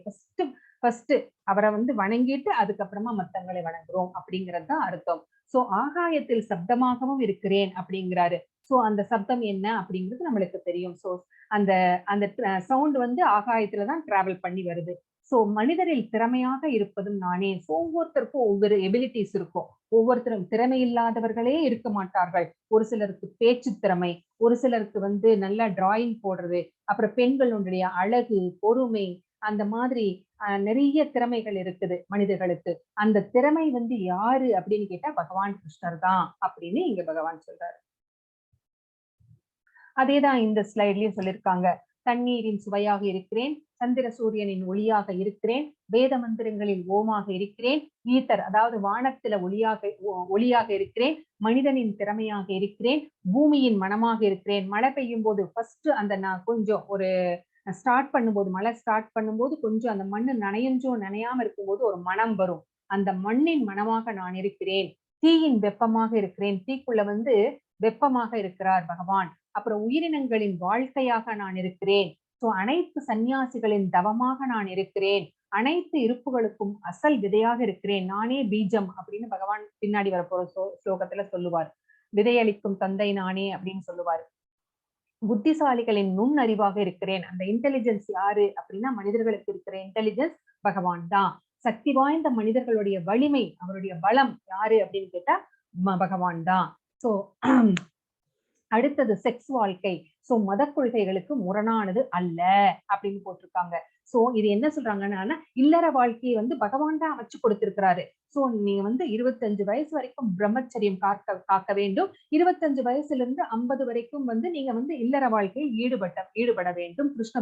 ஃபர்ஸ்ட் அவரை வந்து வணங்கிட்டு அதுக்கப்புறமா மத்தவங்களை வணங்குறோம் அப்படிங்கிறது தான் அர்த்தம். சோ ஆகாயத்தில் சப்தமாகவும் இருக்கிறேன் அப்படிங்கிறாரு. சோ அந்த சப்தம் என்ன அப்படிங்கிறது நம்மளுக்கு தெரியும். சோ அந்த அந்த சவுண்ட் வந்து ஆகாயத்துலதான் டிராவல் பண்ணி வருது. சோ மனிதரில் திறமையாக இருப்பதும் நானே. ஒவ்வொருத்தருக்கும் ஒவ்வொரு எபிலிட்டிஸ் இருக்கும். ஒவ்வொருத்தரும் திறமை இல்லாதவர்களே இருக்க மாட்டார்கள். ஒரு சிலருக்கு பேச்சு திறமை, ஒரு சிலருக்கு வந்து நல்லா டிராயிங் போடுறது, அப்புறம் பெண்களுடைய அழகு, பொறுமை, அந்த மாதிரி நிறைய திறமைகள் இருக்குது மனிதர்களுக்கு. அந்த திறமை வந்து யாரு அப்படின்னு கேட்டா பகவான் கிருஷ்ணர் தான் அப்படின்னு இங்க பகவான் சொல்றாரு. அதேதான் இந்த ஸ்லைட்லயும் சொல்லியிருக்காங்க. தண்ணீரின் சுவையாக இருக்கிறேன், சந்திர சூரியனின் ஒளியாக இருக்கிறேன், வேத மந்திரங்களில் ஓமாக இருக்கிறேன், ஈத்தர் அதாவது வானத்துல ஒளியாக இருக்கிறேன், மனிதனின் திறமையாக இருக்கிறேன், பூமியின் மனமாக இருக்கிறேன். மழை பெய்யும் போது ஃபர்ஸ்ட் அந்த நான் கொஞ்சம் ஒரு மழை ஸ்டார்ட் பண்ணும்போது கொஞ்சம் அந்த மண்ணு நனையாம இருக்கும்போது ஒரு மனம் வரும். அந்த மண்ணின் மனமாக நான் இருக்கிறேன். தீயின் வெப்பமாக இருக்கிறேன். தீக்குள்ள வந்து வெப்பமாக இருக்கிறார் பகவான். அப்புறம் உயிரினங்களின் வாழ்க்கையாக நான் இருக்கிறேன். சோ அனைத்து சன்னியாசிகளின் தவமாக நான் இருக்கிறேன். அனைத்து இருப்புகளுக்கும் அசல் விதையாக இருக்கிறேன். நானே பீஜம் அப்படின்னு பகவான் பின்னாடி வரப்போற ஸ்லோகத்துல சொல்லுவார். விதையளிக்கும் தந்தை நானே அப்படின்னு சொல்லுவார். புத்திசாலிகளின் நுண்ணறிவாக இருக்கிறேன். அந்த இன்டெலிஜென்ஸ் யாரு அப்படின்னா, மனிதர்களுக்கு இருக்கிற இன்டெலிஜென்ஸ் பகவான் தான். சக்தி வாய்ந்த மனிதர்களுடைய வலிமை, அவருடைய பலம் யாரு அப்படின்னு கேட்டா பகவான் தான். சோ அடுத்தது செக்ஸ் வாழ்க்கை. சோ மத கொள்கைகளுக்கு முரணானது அல்ல அப்படின்னு போட்டிருக்காங்க. சோ இது என்ன சொல்றாங்கன்னா, இல்லற வாழ்க்கையை வந்து பகவான் தான் அமைச்சு கொடுத்திருக்கிறாரு. சோ நீங்க வந்து 25 வயசு வரைக்கும் பிரம்மச்சரியம் காக்க வேண்டும். 25 வயசுல இருந்து 50 வரைக்கும் வந்து நீங்க வந்து இல்லற வாழ்க்கையில் ஈடுபட வேண்டும். கிருஷ்ண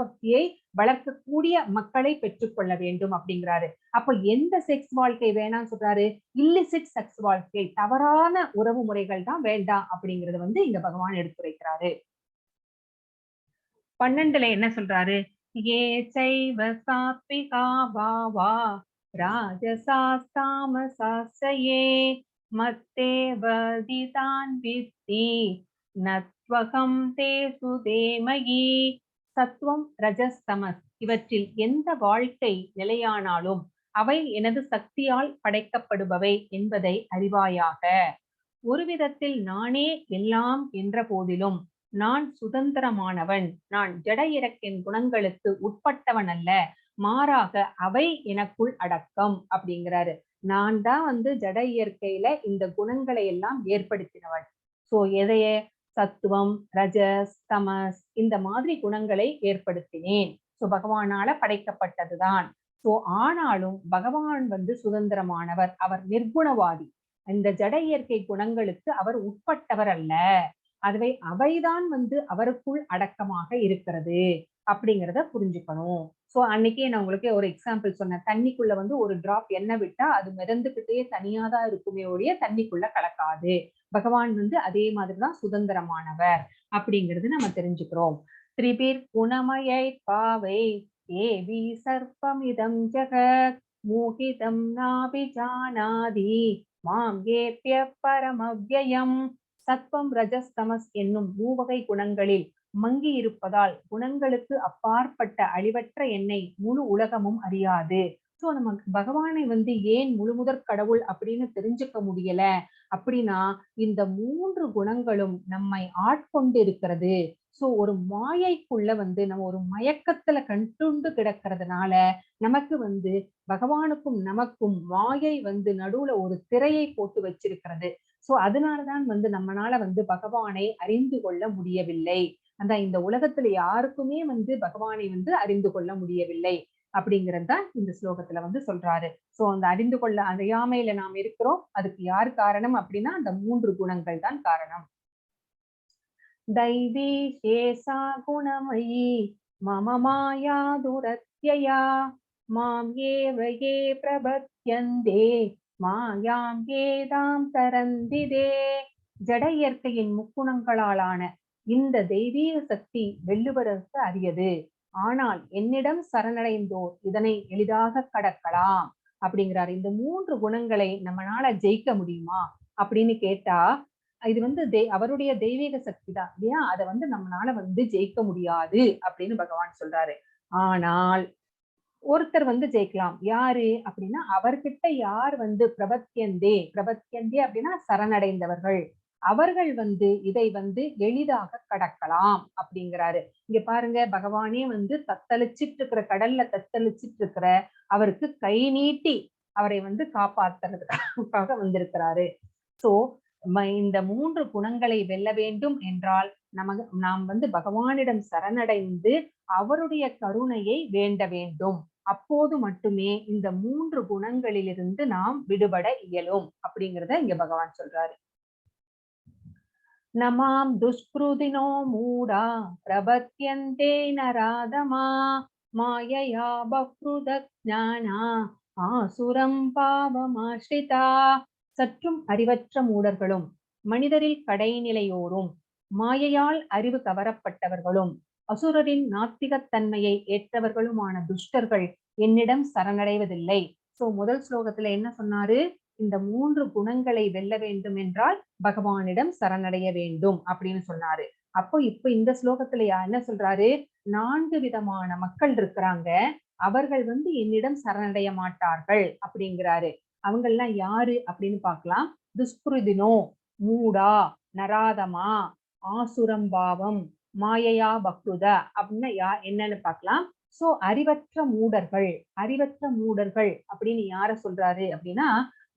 பக்தியை வளர்க்கக்கூடிய மக்களை பெற்றுக்கொள்ள வேண்டும் அப்படிங்கிறாரு. அப்ப எந்த செக்ஸ் வாழ்க்கை வேணாம்னு சொல்றாரு? இல்லிசிட் செக்ஸ் வாழ்க்கை, தவறான உறவு முறைகள் தான் வேண்டாம் அப்படிங்கறது வந்து இங்க பகவான் எடுத்துரைக்கிறாரு. 12ல என்ன சொல்றாரு? ஏ சைவ சாத்விகா பாவா ராஜசாஸ்தாமசாஸ்யே மத்தேவதிதான் வித்தி நத்வகம் தேசு தேமகி. சத்துவம், ரஜஸ், தமஸ் இவற்றில் எந்த வாழ்க்கை நிலையானாலும் அவை எனது சக்தியால் படைக்கப்படுபவை என்பதை அறிவாயாக. ஒரு விதத்தில் நானே எல்லாம் என்ற போதிலும் நான் சுதந்திரமானவன். நான் ஜட இறக்கின் குணங்களுக்கு உட்பட்டவன் அல்ல, மாறாக அவை எனக்குள் அடக்கம் அப்படிங்கிறாரு. நான் தான் வந்து ஜட இயற்கையில இந்த குணங்களை எல்லாம் ஏற்படுத்தினவன். சோ எதைய? சத்துவம், ரஜஸ், தமஸ் இந்த மாதிரி குணங்களை ஏற்படுத்தினேன். சோ பகவானால படைக்கப்பட்டதுதான். சோ ஆனாலும் பகவான் வந்து சுதந்திரமானவர். அவர் நிர்குணவாதி. இந்த ஜட இயற்கை குணங்களுக்கு அவர் உட்பட்டவர் அல்ல. அதுவே அவைதான் வந்து அவருக்குள் அடக்கமாக இருக்கிறது அப்படிங்கிறத புரிஞ்சுக்கணும். சோ அன்னைக்கே நான் உங்களுக்கு ஒரு எக்ஸாம்பிள் சொன்னேன். தண்ணிக்குள்ள வந்து ஒரு டிராப் எண்ணெய் விட்டா அது மிதந்துகிட்டே தனியாதான் இருக்குமே ஒழிய தண்ணிக்குள்ள கலக்காது. பகவான் வந்து அதே மாதிரிதான் சுதந்திரமானவர் அப்படிங்கிறது நம்ம தெரிஞ்சுக்கிறோம். திரிபிர் குணமயை பாவை ஏவி சர்ப்பமிதம் ஜகத் மோகிதம் நாபிஜானாதி மாம் ஏப்ய பரமவ்யயம். சத்வம், ரஜஸ், தமஸ் என்னும் மூவகை குணங்களில் மங்கி இருப்பதால் குணங்களுக்கு அப்பாற்பட்ட அழிவற்ற என்னை முழு உலகமும் அறியாது. சோ நமக்கு பகவானை வந்து ஏன் முழுமுதற் கடவுள் அப்படின்னு தெரிஞ்சுக்க முடியல அப்படின்னா இந்த 3 குணங்களும் நம்மை ஆட்கொண்டு இருக்கிறது. சோ ஒரு மாயைக்குள்ள வந்து நம்ம ஒரு மயக்கத்துல கட்டுண்டு கிடக்கிறதுனால நமக்கு வந்து பகவானுக்கும் நமக்கும் மாயை வந்து நடுவுல ஒரு திரையை போட்டு வச்சிருக்கிறது. சோ அதனாலதான் வந்து நம்மனால வந்து பகவானை அறிந்து கொள்ள முடியவில்லை. அந்த இந்த உலகத்துல யாருக்குமே வந்து பகவானை வந்து அறிந்து கொள்ள முடியவில்லை அப்படிங்கிறது தான் இந்த ஸ்லோகத்துல வந்து சொல்றாரு. சோ அந்த அறிந்து கொள்ள அறியாமையில நாம் இருக்கிறோம். அதுக்கு யார் காரணம் அப்படின்னா அந்த 3 குணங்கள் தான் காரணம். दैवी शेषा गुणमयी मम माया दुरत्यया मां ये प्रबध्यन्ते மாயாம் ஏதாம் தரந்திதே. ஜட இயற்கையின் முக்குணங்களாலான இந்த தெய்வீக சக்தி வெல்லுவதற்கு அரியது. ஆனால் என்னிடம் சரணடைந்தோர் இதனை எளிதாக கடக்கலாம் அப்படிங்கிறாரு. இந்த 3 குணங்களை நம்மளால ஜெயிக்க முடியுமா அப்படின்னு கேட்டா இது வந்து அவருடைய தெய்வீக சக்தி தான் இல்லையா, அதை வந்து நம்மளால வந்து ஜெயிக்க முடியாது அப்படின்னு பகவான் சொல்றாரு. ஆனால் ஒருத்தர் வந்து ஜெயிக்கலாம். யாரு அப்படின்னா அவர்கிட்ட யார் வந்து பிரபத்தியந்தே அப்படின்னா சரணடைந்தவர்கள், அவர்கள் வந்து இதை வந்து எளிதாக கடக்கலாம் அப்படிங்கிறாரு. இங்க பாருங்க, பகவானே வந்து தத்தளிச்சிட்டு இருக்கிற கடல்ல தத்தளிச்சிட்டு இருக்கிற அவருக்கு கை நீட்டி அவரை வந்து காப்பாத்துறதுக்காக வந்திருக்கிறாரு. சோ இந்த 3 குணங்களை வெல்ல வேண்டும் என்றால் நாம் வந்து பகவானிடம் சரணடைந்து அவருடைய கருணையை வேண்ட வேண்டும். அப்போது மட்டுமே இந்த 3 குணங்களிலிருந்து நாம் விடுபட இயலும் அப்படிங்கிறத இங்க பகவான் சொல்றாரு. நமாம் துஷ்கிருதினோ மூடா பிரபத்யந்தே நராதமா மாயையா பக்ருத ஞானா ஆசுரம் பாவமாஸ்ரிதா. சற்றும் அறிவற்ற மூடர்களும் மனிதரில் கடைநிலையோரும் மாயையால் அறிவு கவரப்பட்டவர்களும் அசுரரின் நாத்திகத்தன்மையை ஏற்றவர்களுமான துஷ்டர்கள் என்னிடம் சரணடைவதில்லை. சோ முதல் ஸ்லோகத்துல என்ன சொன்னாரு, இந்த 3 குணங்களை வெல்ல வேண்டும் என்றால் பகவானிடம் சரணடைய வேண்டும் அப்படின்னு சொன்னாரு. அப்போ இப்ப இந்த ஸ்லோகத்துல என்ன சொல்றாரு, 4 விதமான மக்கள் இருக்கிறாங்க, அவர்கள் வந்து என்னிடம் சரணடைய மாட்டார்கள் அப்படிங்கிறாரு. அவங்க எல்லாம் யாரு அப்படின்னு பார்க்கலாம். துஷ்கிருதினோ மூடா நராதமா ஆசுரம்பாவம் மாயையா பக்ருத அப்படின்னா என்னன்னு பார்க்கலாம். சோ அறிவற்ற மூடர்கள் அப்படின்னு யார சொல்றாரு அப்படின்னா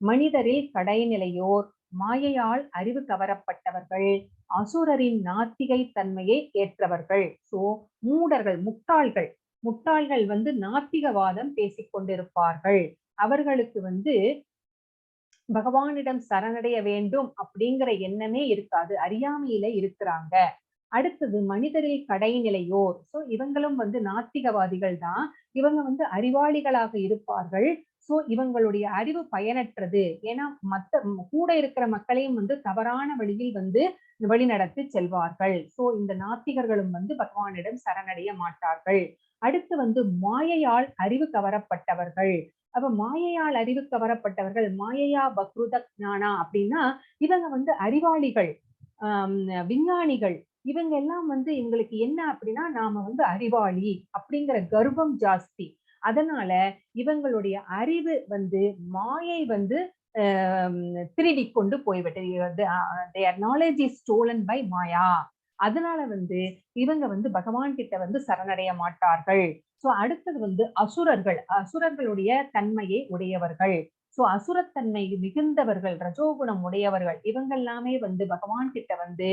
மனிதரில் கடைநிலையோர், மாயையால் அறிவு கவரப்பட்டவர்கள், அசுரரின் நாத்திகை தன்மையை ஏற்றவர்கள். சோ மூடர்கள், முட்டாள்கள் வந்து நாத்திகவாதம் பேசிக் கொண்டிருப்பார்கள். அவர்களுக்கு வந்து பகவானிடம் சரணடைய வேண்டும் அப்படிங்கிற எண்ணமே இருக்காது, அறியாமையில இருக்கிறாங்க. அடுத்தது மனிதரில் கடைநிலையோர். சோ இவங்களும் வந்து நாத்திகவாதிகள் தான். இவங்க வந்து அறிவாளிகளாக இருப்பார்கள். சோ இவங்களுடைய அறிவு பயனற்றது. ஏன்னா கூட இருக்கிற மக்களையும் வந்து தவறான வழியில் வந்து வழி நடத்தி செல்வார்கள். சோ இந்த நாத்திகர்களும் வந்து பகவானிடம் சரணடைய மாட்டார்கள். அடுத்து வந்து மாயையால் அறிவு கவரப்பட்டவர்கள். அப்ப மாயையால் அறிவு கவரப்பட்டவர்கள், மாயையா பக்ருத ஞானா அப்படின்னா இவங்க வந்து அறிவாளிகள், விஞ்ஞானிகள். இவங்க எல்லாம் வந்து இவங்களுக்கு என்ன அப்படின்னா நாம வந்து அறிவாளி அப்படிங்கிற கர்வம் ஜாஸ்தி. அதனால இவங்களுடைய அறிவு வந்து மாயை வந்து திருடி கொண்டு போய்விட்டது. their knowledge is stolen by மாயா. அதனால வந்து இவங்க வந்து பகவான் கிட்ட வந்து சரணடைய மாட்டார்கள். சோ அடுத்தது வந்து அசுரர்களுடைய தன்மையை உடையவர்கள். சோ அசுரத்தன்மை மிகுந்தவர்கள், ரஜோகுணம் உடையவர்கள், இவங்க எல்லாமே வந்து பகவான் கிட்ட வந்து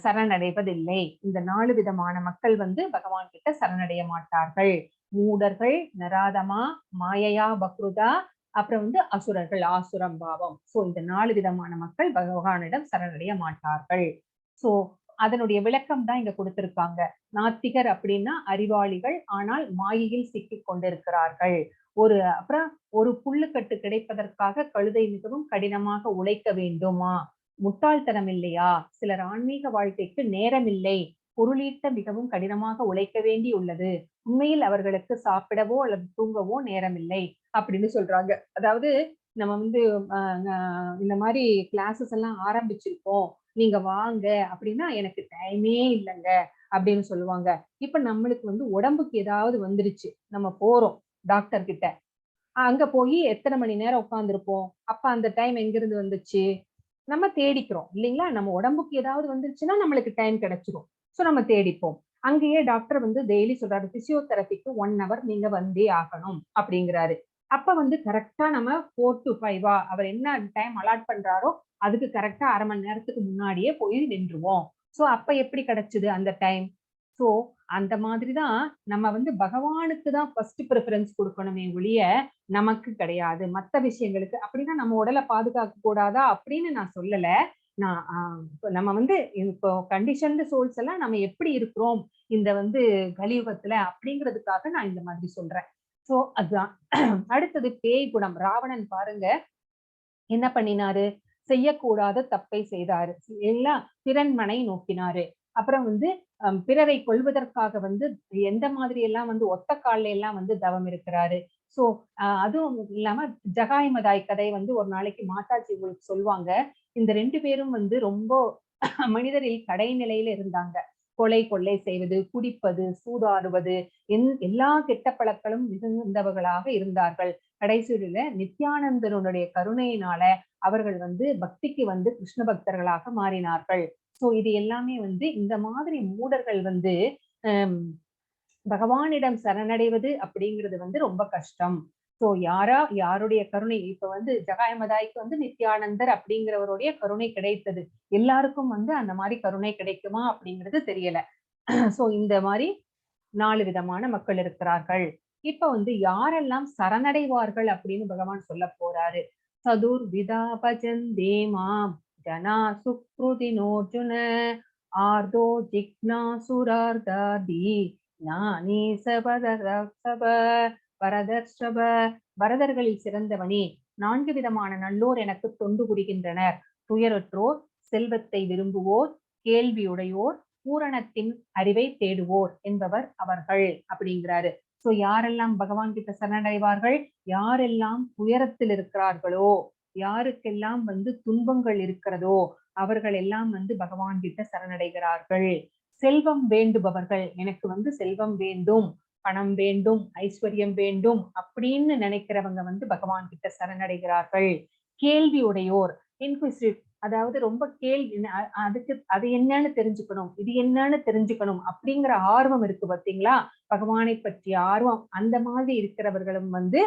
சரணடைவதில்லை. இந்த 4 விதமான மக்கள் வந்து பகவான் கிட்ட சரணடைய மாட்டார்கள். மூடர்கள், நராதமா, மாயையா பக்ருதா, அப்புறம் வந்து அசுரர்கள், ஆசுரம் பாவம். சோ இந்த 4 விதமான மக்கள் பகவானிடம் சரணடைய மாட்டார்கள். சோ அதனுடைய விளக்கம் தான் இங்க கொடுத்திருக்காங்க. நாத்திகர் அப்படின்னா அறிவாளிகள், ஆனால் மாயையில் சிக்கிக் கொண்டிருக்கிறார்கள். அப்புறம் ஒரு புல்லுக்கட்டு கிடைப்பதற்காக கழுதை மிகவும் கடினமாக உழைக்க வேண்டுமா? முட்டாள்தனம் இல்லையா? சிலர் ஆன்மீக வாழ்க்கைக்கு நேரம் இல்லை, பொருளீட்ட மிகவும் கடினமாக உழைக்க வேண்டி உள்ளது. உண்மையில் அவர்களுக்கு சாப்பிடவோ அல்லது தூங்கவோ நேரம் இல்லை அப்படின்னு சொல்றாங்க. அதாவது நம்ம வந்து இந்த மாதிரி கிளாஸஸ் எல்லாம் ஆரம்பிச்சிருக்கோம், நீங்க வாங்க அப்படின்னா எனக்கு டைமே இல்லைங்க அப்படின்னு சொல்லுவாங்க. இப்ப நம்மளுக்கு வந்து உடம்புக்கு ஏதாவது வந்துருச்சு, நம்ம போறோம் டாக்டர் கிட்ட, அங்க போய் எத்தனை மணி நேரம் உட்கார்ந்துருப்போம். அப்ப அந்த டைம் எங்கிருந்து வந்துச்சு? நம்ம தேடிக்கிறோம் இல்லைங்களா? நம்ம உடம்புக்கு ஏதாவது வந்துருச்சுன்னா நம்மளுக்கு டைம் கிடைச்சிரும். சோ நம்ம தேடிப்போம். அங்கேயே டாக்டர் வந்து டெய்லி சொல்றாரு, பிசியோதெரபிக்கு 1 ஹவர் நீங்க வந்தே ஆகணும் அப்படிங்கிறாரு. அப்ப வந்து கரெக்டா நம்ம 4 to 5 அவர் என்ன டைம் அலாட் பண்றாரோ அதுக்கு கரெக்டா 1/2 மணி நேரத்துக்கு முன்னாடியே போய் நின்றுவோம். சோ அப்ப எப்படி கிடைச்சது அந்த டைம்? சோ அந்த மாதிரிதான் நம்ம வந்து பகவானுக்கு தான் ஃபர்ஸ்ட் ப்ரிஃபரன்ஸ் கொடுக்கணுமே ஒழிய நமக்கு கிடையாது. மத்த விஷயங்களுக்கு அப்படின்னா நம்ம உடலை பாதுகாக்க கூடாதா அப்படின்னு நான் சொல்லல. நான் நம்ம வந்து இப்போ கண்டிஷன்டு சோல்ஸ் எல்லாம் நம்ம எப்படி இருக்கிறோம் இந்த வந்து கலியுகத்துல அப்படிங்கிறதுக்காக நான் இந்த மாதிரி சொல்றேன். சோ அதுதான். அடுத்தது பேய் குணம். ராவணன் பாருங்க என்ன பண்ணினாரு? செய்யக்கூடாத தப்பை செய்தாரு. எல்லாம் பிறன்மனை நோக்கினாரு. அப்புறம் வந்து பிறரை கொல்வதற்காக வந்து எந்த மாதிரி எல்லாம் வந்து ஒத்த கால்ல எல்லாம் வந்து தவம் இருக்கிறாரு. சோ அதுவும் இல்லாம ஜகாயமதாய் கதை வந்து ஒரு நாளைக்கு மாதாஜி உங்களுக்கு சொல்லுவாங்க. இந்த 2 பேரும் வந்து ரொம்ப மனிதரில் கடைநிலையில இருந்தாங்க. கொலை கொள்ளை செய்வது, குடிப்பது, சூதாடுவது, எல்லா கெட்ட பழக்களும் மிகுந்தவர்களாக இருந்தார்கள். கடைசியில நித்யானந்தனுடைய கருணையினால அவர்கள் வந்து பக்திக்கு வந்து கிருஷ்ண பக்தர்களாக மாறினார்கள். சோ இது எல்லாமே வந்து இந்த மாதிரி மூடர்கள் வந்து பகவானிடம் சரணடைவது அப்படிங்கிறது வந்து ரொம்ப கஷ்டம். சோ யாருடைய கருணை இப்ப வந்து ஜகாயமதாய்க்கு வந்து நித்யானந்தர் அப்படிங்கிறவருடைய கருணை கிடைத்தது. எல்லாருக்கும் வந்து அந்த மாதிரி கருணை கிடைக்குமா அப்படிங்கிறது தெரியல. சோ இந்த மாதிரி 4 விதமான மக்கள் இருக்கிறார்கள். இப்ப வந்து யாரெல்லாம் சரணடைவார்கள் அப்படின்னு பகவான் சொல்ல போறாரு. சதுர்விதா பஜந்தே மாம் ஜனா சுக்ருதினோர்ஜுன ஆர்தோ ஜிக்னாசுரார்தாதி ஞானி சபதர்ஷப பரதர்ஷப. பரதர்களில் சிறந்தவனே, 4 விதமான நல்லோர் எனக்கு தொண்டு புரிகின்றனர். துயரற்றோர், செல்வத்தை விரும்புவோர், கேள்வியுடையோர், பூரணத்தின் அறிவை தேடுவோர் என்பவர் அவர்கள் அப்படிங்கிறாரு. சோ யாரெல்லாம் பகவான் கிட்ட சரணடைவார்கள்? யாரெல்லாம் துயரத்தில் இருக்கிறார்களோ, யாருக்கெல்லாம் வந்து துன்பங்கள் இருக்கிறதோ அவர்கள் எல்லாம் வந்து பகவான் கிட்ட சரணடைகிறார்கள். செல்வம் வேண்டுபவர்கள், எனக்கு வந்து செல்வம் வேண்டும், பணம் வேண்டும், ஐஸ்வர்யம் வேண்டும் அப்படின்னு நினைக்கிறவங்க வந்து பகவான் கிட்ட சரணடைகிறார்கள். கேள்வி உடையோர், இன்குவிசிட்டிவ், அதாவது ரொம்ப கேள்வி, அதுக்கு அது என்னன்னு தெரிஞ்சுக்கணும், இது என்னன்னு தெரிஞ்சுக்கணும் அப்படிங்கிற ஆர்வம் இருக்கு பாத்தீங்களா? பகவானை பற்றிய ஆர்வம், அந்த மாதிரி இருக்கிறவர்களும் வந்து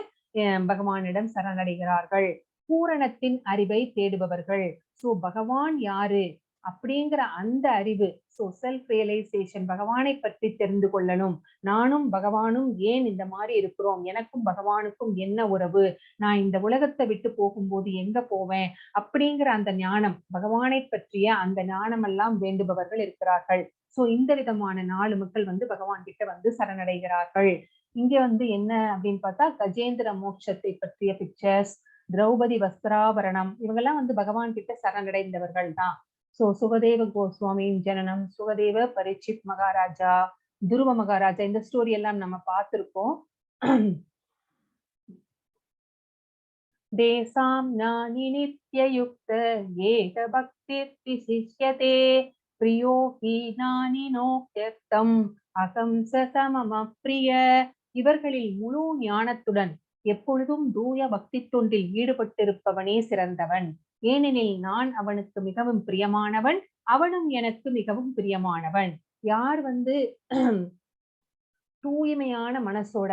பகவானிடம் சரணடைகிறார்கள். பூரணத்தின் அறிவை தேடுபவர்கள். சோ பகவான் யாரு அப்படிங்கிற அந்த அறிவு, சோ செல்ஃப் ரியலைசேஷன், பகவானை பற்றி தெரிந்து கொள்ளணும். நானும் பகவானும் ஏன் இந்த மாதிரி இருக்கிறோம், எனக்கும் பகவானுக்கும் என்ன உறவு, நான் இந்த உலகத்தை விட்டு போகும்போது எங்க போவேன் அப்படிங்கிற அந்த ஞானம், பகவானை பற்றிய அந்த ஞானம் எல்லாம் வேண்டுபவர்கள் இருக்கிறார்கள். சோ இந்த விதமான 4 மக்கள் வந்து பகவான் கிட்ட வந்து சரணடைகிறார்கள். இங்க வந்து என்ன அப்படின்னு பார்த்தா கஜேந்திர மோட்சத்தை பற்றிய பிக்சர்ஸ், திரௌபதி வஸ்திராபரணம், இவங்கெல்லாம் வந்து பகவான் கிட்ட சரணடைந்தவர்கள் தான். சோ சுகதேவ கோஸ்வாமியின் ஜனனம், சுகதேவ பரீட்சித் மகாராஜா, துருவ மகாராஜா, இந்த ஸ்டோரி எல்லாம் நம்ம பார்த்திருக்கோம். தேசாம் நானி நித்யயுக்த ஏக பக்தி விசிஷ்யதே பிரியோ ஹி நானி நோக்தம் அகம் சமம பிரிய. இவர்களில் முழு ஞானத்துடன் எப்பொழுதும் தூய பக்தி தொண்டில் ஈடுபட்டிருப்பவனே சிறந்தவன். ஏனெனில் நான் அவனுக்கு மிகவும் பிரியமானவன், அவனும் எனக்கு மிகவும் பிரியமானவன். யார் வந்து தூய்மையான மனசோட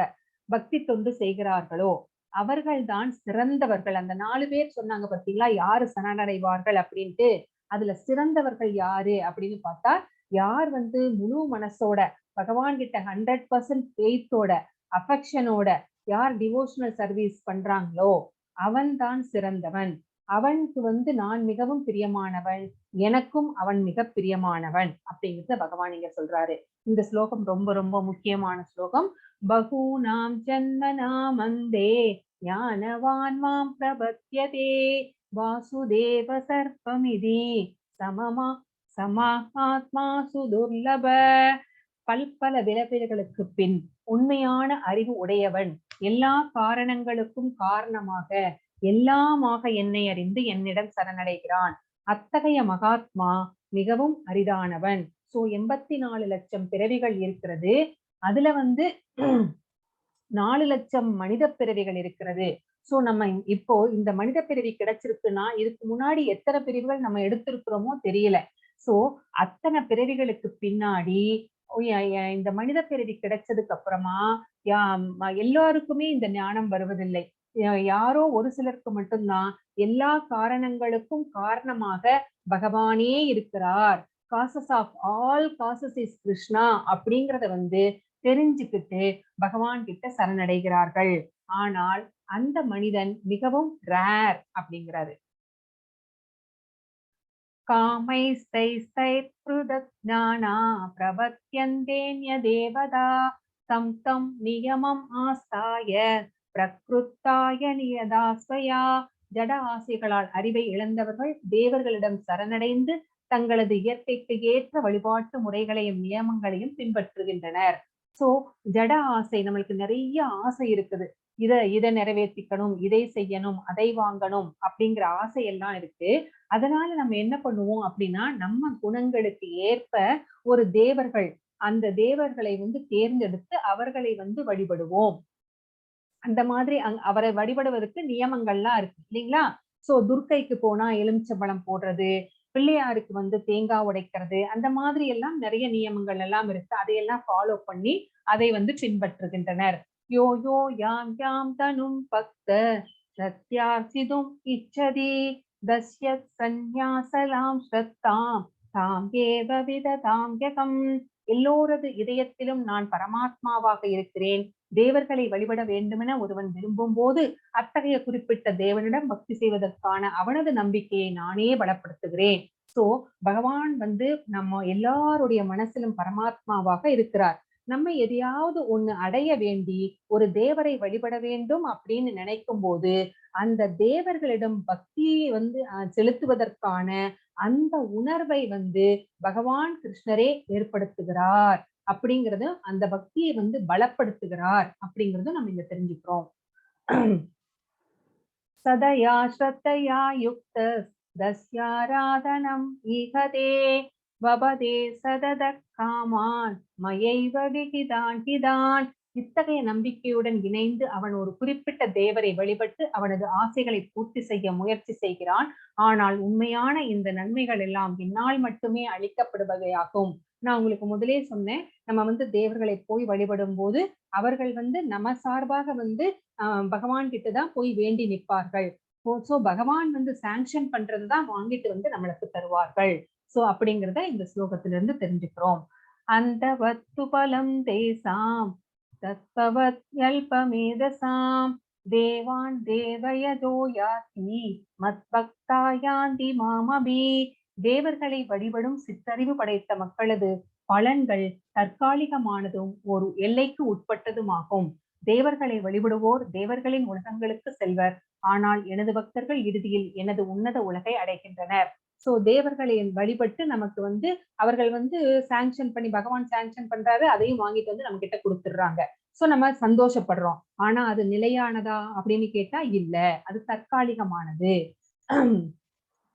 பக்தி தொண்டு செய்கிறார்களோ அவர்கள்தான் சிறந்தவர்கள். அந்த 4 பேர் சொன்னாங்க பார்த்தீங்களா, யாரு சரணடைவார்கள் அப்படின்ட்டு. அதுல சிறந்தவர்கள் யாரு அப்படின்னு பார்த்தா, யார் வந்து முழு மனசோட பகவான் கிட்ட 100% ஃபெய்த்தோட, அஃபெக்ஷனோட யார் டிவோஷனல் சர்வீஸ் பண்றாங்களோ அவன் தான் சிறந்தவன். அவனுக்கு வந்து நான் மிகவும் பிரியமானவன், எனக்கும் அவன் மிக பிரியமானவன் அப்படிங்கிறத பகவான் இங்க சொல்றாரு. இந்த ஸ்லோகம் ரொம்ப ரொம்ப முக்கியமான ஸ்லோகம். பகூனாம் ஜன்மநாமந்தே ஞானவான் மாம் பிரபத்யதே வாசுதேவ சர்ப்பமிதி சமாத்மா சுதுர்லப. பல்பல விளைவுகளுக்கு பின் உண்மையான அறிவு உடையவன், எல்லா காரணங்களுக்கும் காரணமாக எல்லாமாக என்னை அறிந்து என்னிடம் சரணடைகிறான். அத்தகைய மகாத்மா மிகவும் அரிதானவன். சோ 84 லட்சம் பிறவிகள் இருக்கிறது. அதுல வந்து 4 லட்சம் மனித பிறவிகள் இருக்கிறது. சோ நம்ம இப்போ இந்த மனித பிறவி கிடைச்சிருக்குன்னா இதுக்கு முன்னாடி எத்தனை பிரிவுகள் நம்ம எடுத்திருக்கிறோமோ தெரியல. சோ அத்தனை பிறவிகளுக்கு பின்னாடி இந்த மனித பிறவி கிடைச்சதுக்கு அப்புறமா எல்லாருக்குமே இந்த ஞானம் வருவதில்லை. யாரோ ஒரு சிலருக்கு மட்டும்தான் எல்லா காரணங்களுக்கும் காரணமாக பகவானே இருக்கிறார். Causes of all causes is Krishna அப்படிங்கறத தெரிஞ்சுக்கிட்டு பகவான் கிட்ட சரணடைகிறார்கள். ஆனால் அந்த மனிதன் மிகவும் ரேர் அப்படிங்கிறாரு. காமைஸ்தைஸ்தைப்ருதஜ்ஞானா பிரபத்யந்தேன்ய தேவதா தம் தம் நியமம் ஆஸ்தாய பிரக்ருத்தாய நியதாஸ்வயா. ஜட ஆசைகளால் அறிவை இழந்தவர்கள் தேவர்களிடம் சரணடைந்து தங்களது இயற்கைக்கு ஏற்ற வழிபாட்டு முறைகளையும் நியமங்களையும் பின்பற்றுகின்றனர். சோ ஜட ஆசை, நம்மளுக்கு நிறைய ஆசை இருக்குது. இதை நிறைவேற்றிக்கணும், இதை செய்யணும், அதை வாங்கணும் அப்படிங்கிற ஆசை எல்லாம் இருக்கு. அதனால நம்ம என்ன பண்ணுவோம் அப்படின்னா, நம்ம குணங்களுக்கு ஏற்ப ஒரு தேவர்கள், அந்த தேவர்களை தேர்ந்தெடுத்து அவர்களை வழிபடுவோம். அந்த மாதிரி அவரை வழிபடுவதற்கு நியமங்கள்லாம் இருக்கு இல்லைங்களா? சோ துர்க்கைக்கு போனா எலுமிச்சம்பழம் போடுறது, பிள்ளையாருக்கு தேங்காய் உடைக்கிறது, அந்த மாதிரி எல்லாம் நிறைய நியமங்கள் எல்லாம் இருக்கு. அதையெல்லாம் ஃபாலோ பண்ணி அதை பின்பற்றுகின்றனர். யோ யோ யாம் யாம் தனும் பக்த சத்யார்சிதும் இச்சதி தஸ்ய சந்நியாசலாம் ஸ்ரத்தாம் தாம் ஏவ விததாம் யகம். எல்லோரது இதயத்திலும் நான் பரமாத்மாவாக இருக்கிறேன். தேவர்களை வழிபட வேண்டுமென ஒருவன் விரும்பும் போது அத்தகைய குறிப்பிட்ட தேவனிடம் பக்தி செய்வதற்கான அவனது நம்பிக்கையை நானே பலப்படுத்துகிறேன். சோ பகவான் நம்ம எல்லாருடைய மனசிலும் பரமாத்மாவாக இருக்கிறார். நம்ம எதையாவது ஒண்ணு அடைய வேண்டி ஒரு தேவரை வழிபட வேண்டும் அப்படின்னு நினைக்கும் போது அந்த தேவர்களிடம் பக்தியை செலுத்துவதற்கான அந்த உணர்வை பகவான் கிருஷ்ணரே ஏற்படுத்துகிறார் அப்படிங்கறது, அந்த பக்தியை பலப்படுத்துகிறார் அப்படிங்கறத நம்ம இங்க தெரிஞ்சுக்கிறோம். சதயா ஸ்ரத்தையா யுக்த தஸ்யாராதனம் ஈகதே வபதே சதத காமான் மயைவ விகிதான் கிதான். இத்தகைய நம்பிக்கையுடன் இணைந்து அவன் ஒரு குறிப்பிட்ட தேவரை வழிபட்டு அவனது ஆசைகளை பூர்த்தி செய்ய முயற்சி செய்கிறான். ஆனால் உண்மையான இந்த நன்மைகள் எல்லாம் என்னால் மட்டுமே அளிக்கப்படுவதையாகும். நான் உங்களுக்கு முதலே சொன்னேன், நம்ம தேவர்களை போய் வழிபடும் போது அவர்கள் நம்ம சார்பாக பகவான் கிட்டதான் போய் வேண்டி நிற்பார்கள். சோ பகவான் சாங்ஷன் பண்றதுதான் வாங்கிட்டு நம்மளுக்கு தருவார்கள். சோ அப்படிங்கிறத இந்த ஸ்லோகத்திலிருந்து தெரிஞ்சுக்கிறோம். அந்த வத்து பலம் தேசாம் தத்பவத் யல்பமேதசாம் தேவான் தேவயதோ யாதி மத்பக்தா யாந்தி மாமபி. தேவர்களை வழிபடும் சிற்றறிவு படைத்த மக்களது பலன்கள் தற்காலிகமானதும் ஒரு எல்லைக்கு உட்பட்டதுமாகும். தேவர்களை வழிபடுவோர் தேவர்களின் உலகங்களுக்கு செல்வர். ஆனால் எனது பக்தர்கள் இறுதியில் எனது உன்னத உலகை அடைகின்றனர். சோ தேவர்களை வழிபட்டு நமக்கு அவர்கள் சாங்ஷன் பண்ணி, பகவான் சாங்ஷன் பண்றாரு, அதையும் வாங்கிட்டு நம்ம கிட்ட கொடுத்துடுறாங்க. சோ நம்ம சந்தோஷப்படுறோம். ஆனா அது நிலையானதா அப்படின்னு கேட்டா இல்ல, அது தற்காலிகமானது.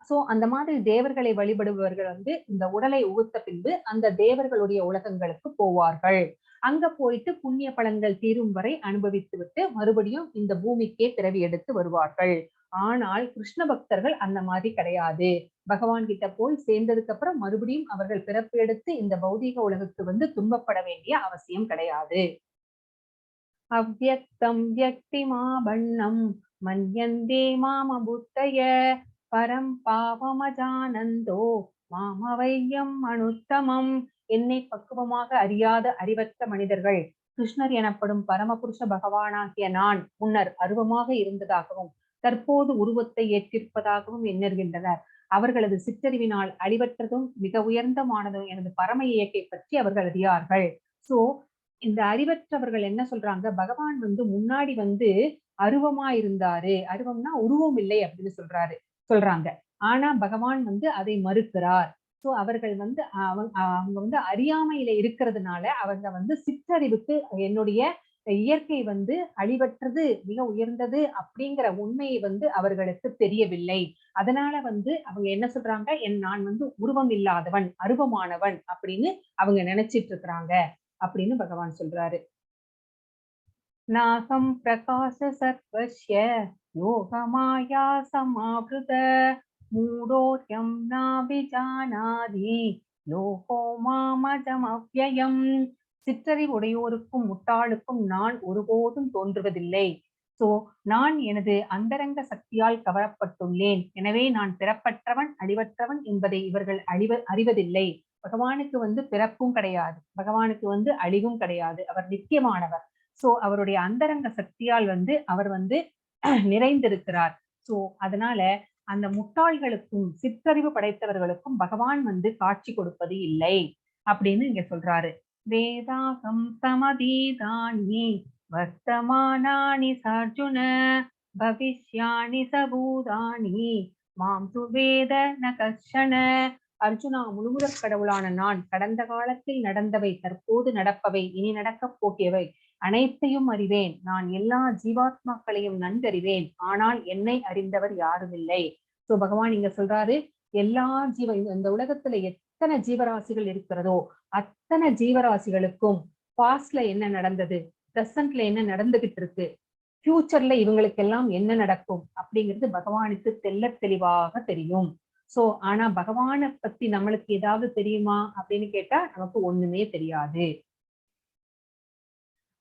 சோ அந்த மாதிரி தேவர்களை வழிபடுபவர்கள் இந்த உடலை உகுத்த பின்பு அந்த தேவர்களுடைய உலகங்களுக்கு போவார்கள். அங்க போயிட்டு புண்ணிய பலன்கள் தீரும் வரை அனுபவித்து விட்டு மறுபடியும் இந்த பூமிக்கே பிறவி எடுத்து வருவார்கள். ஆனால் கிருஷ்ண பக்தர்கள் அந்த மாதிரி கிடையாது. பகவான் கிட்ட போய் சேர்ந்ததுக்கு அப்புறம் மறுபடியும் அவர்கள் பிறப்பு எடுத்து இந்த பௌதீக உலகுக்கு துன்பப்பட வேண்டிய அவசியம் கிடையாது. அவ்யக்தம் வ்யக்திமாபண்ணம் மன்யந்தே மாமபுத்தய பரம் பாவமஜானந்தோ மாமவையம் அனுத்தமம். என்னை பக்குவமாக அறியாத அறிவற்ற மனிதர்கள் கிருஷ்ணர் எனப்படும் பரமபுருஷ பகவானாகிய நான் முன்னர் அருவமாக இருந்ததாகவும் தற்போது உருவத்தை ஏற்றிருப்பதாகவும் எண்ணுகின்றனர். அவர்களது சிற்றறிவினால் அழிவற்றதும் மிக உயர்ந்தமானதும் எனது பரம இயக்கை பற்றி அவர்கள் அறியார்கள். சோ இந்த அறிவற்றவர்கள் என்ன சொல்றாங்க, பகவான் முன்னாடி அருவமா இருந்தாரு, அருவம்னா உருவம் இல்லை அப்படின்னு சொல்றாங்க. ஆனா பகவான் அதை மறுக்கிறார். சோ அவர்கள் அவங்க அறியாமையில இருக்கிறதுனால அவங்க சிற்றறிவுக்கு என்னுடைய இயற்கை அழிவற்றது மிக உயர்ந்தது அப்படிங்கிற உண்மையை அவர்களுக்கு தெரியவில்லை. அதனால அவங்க என்ன சொல்றாங்க, நான் உருவம் இல்லாதவன், அருவமானவன் அப்படின்னு அவங்க நினைச்சிட்டு இருக்கிறாங்க அப்படின்னு பகவான் சொல்றாரு. நாகம் பிரகாச சர்வஸ்ய யோகமாயா சமாவ்ருத மூடோர்யம் நாபிஜானாதி லோகோ மாமஜமவ்யயம். சிற்றறிவுடையோருக்கும் முட்டாளுக்கும் நான் ஒருபோதும் தோன்றுவதில்லை. சோ நான் எனது அந்தரங்க சக்தியால் கவரப்பட்டுள்ளேன். எனவே நான் பிறப்பற்றவன் அழிவற்றவன் என்பதை இவர்கள் அறிவதில்லை. பகவானுக்கு பிறப்பும் கிடையாது, பகவானுக்கு அழிவும் கிடையாது. அவர் நித்தியமானவர். சோ அவருடைய அந்தரங்க சக்தியால் அவர் நிறைந்திருக்கிறார். சோ அதனால அந்த முட்டாள்களுக்கும் சிற்றறிவு படைத்தவர்களுக்கும் பகவான் காட்சி கொடுப்பது இல்லை அப்படின்னு இங்க சொல்றாரு. வேதாகம் சமதீதானி வர்த்தமானானி சார்ஜுன பவிஷ்யானி சபூதானி மாம் து வேத ந கர்ஷன. அர்ஜுனா, முழுமுதற் கடவுளான நான் கடந்த காலத்தில் நடந்தவை, தற்போது நடப்பவை, இனி நடக்கப் போகியவை அனைத்தையும் அறிவேன். நான் எல்லா ஜீவாத்மாக்களையும் நன்கறிவேன். ஆனால் என்னை அறிந்தவர் யாரும் இல்லை. சோ பகவான் இங்க சொல்றாரு, எல்லா இந்த உலகத்துல எத்தனை ஜீவராசிகள் இருக்கிறதோ அத்தனை ஜீவராசிகளுக்கும் பாஸ்ட்ல என்ன நடந்தது, பிரசன்ட்ல என்ன நடந்துகிட்டு இருக்கு, ஃபியூச்சர்ல இவங்களுக்கெல்லாம் என்ன நடக்கும் அப்படிங்கிறது பகவானுக்கு தெளிவாக தெரியும். சோ ஆனா பகவானை பத்தி நம்மளுக்கு ஏதாவது தெரியுமா அப்படின்னு கேட்டா நமக்கு ஒண்ணுமே தெரியாது.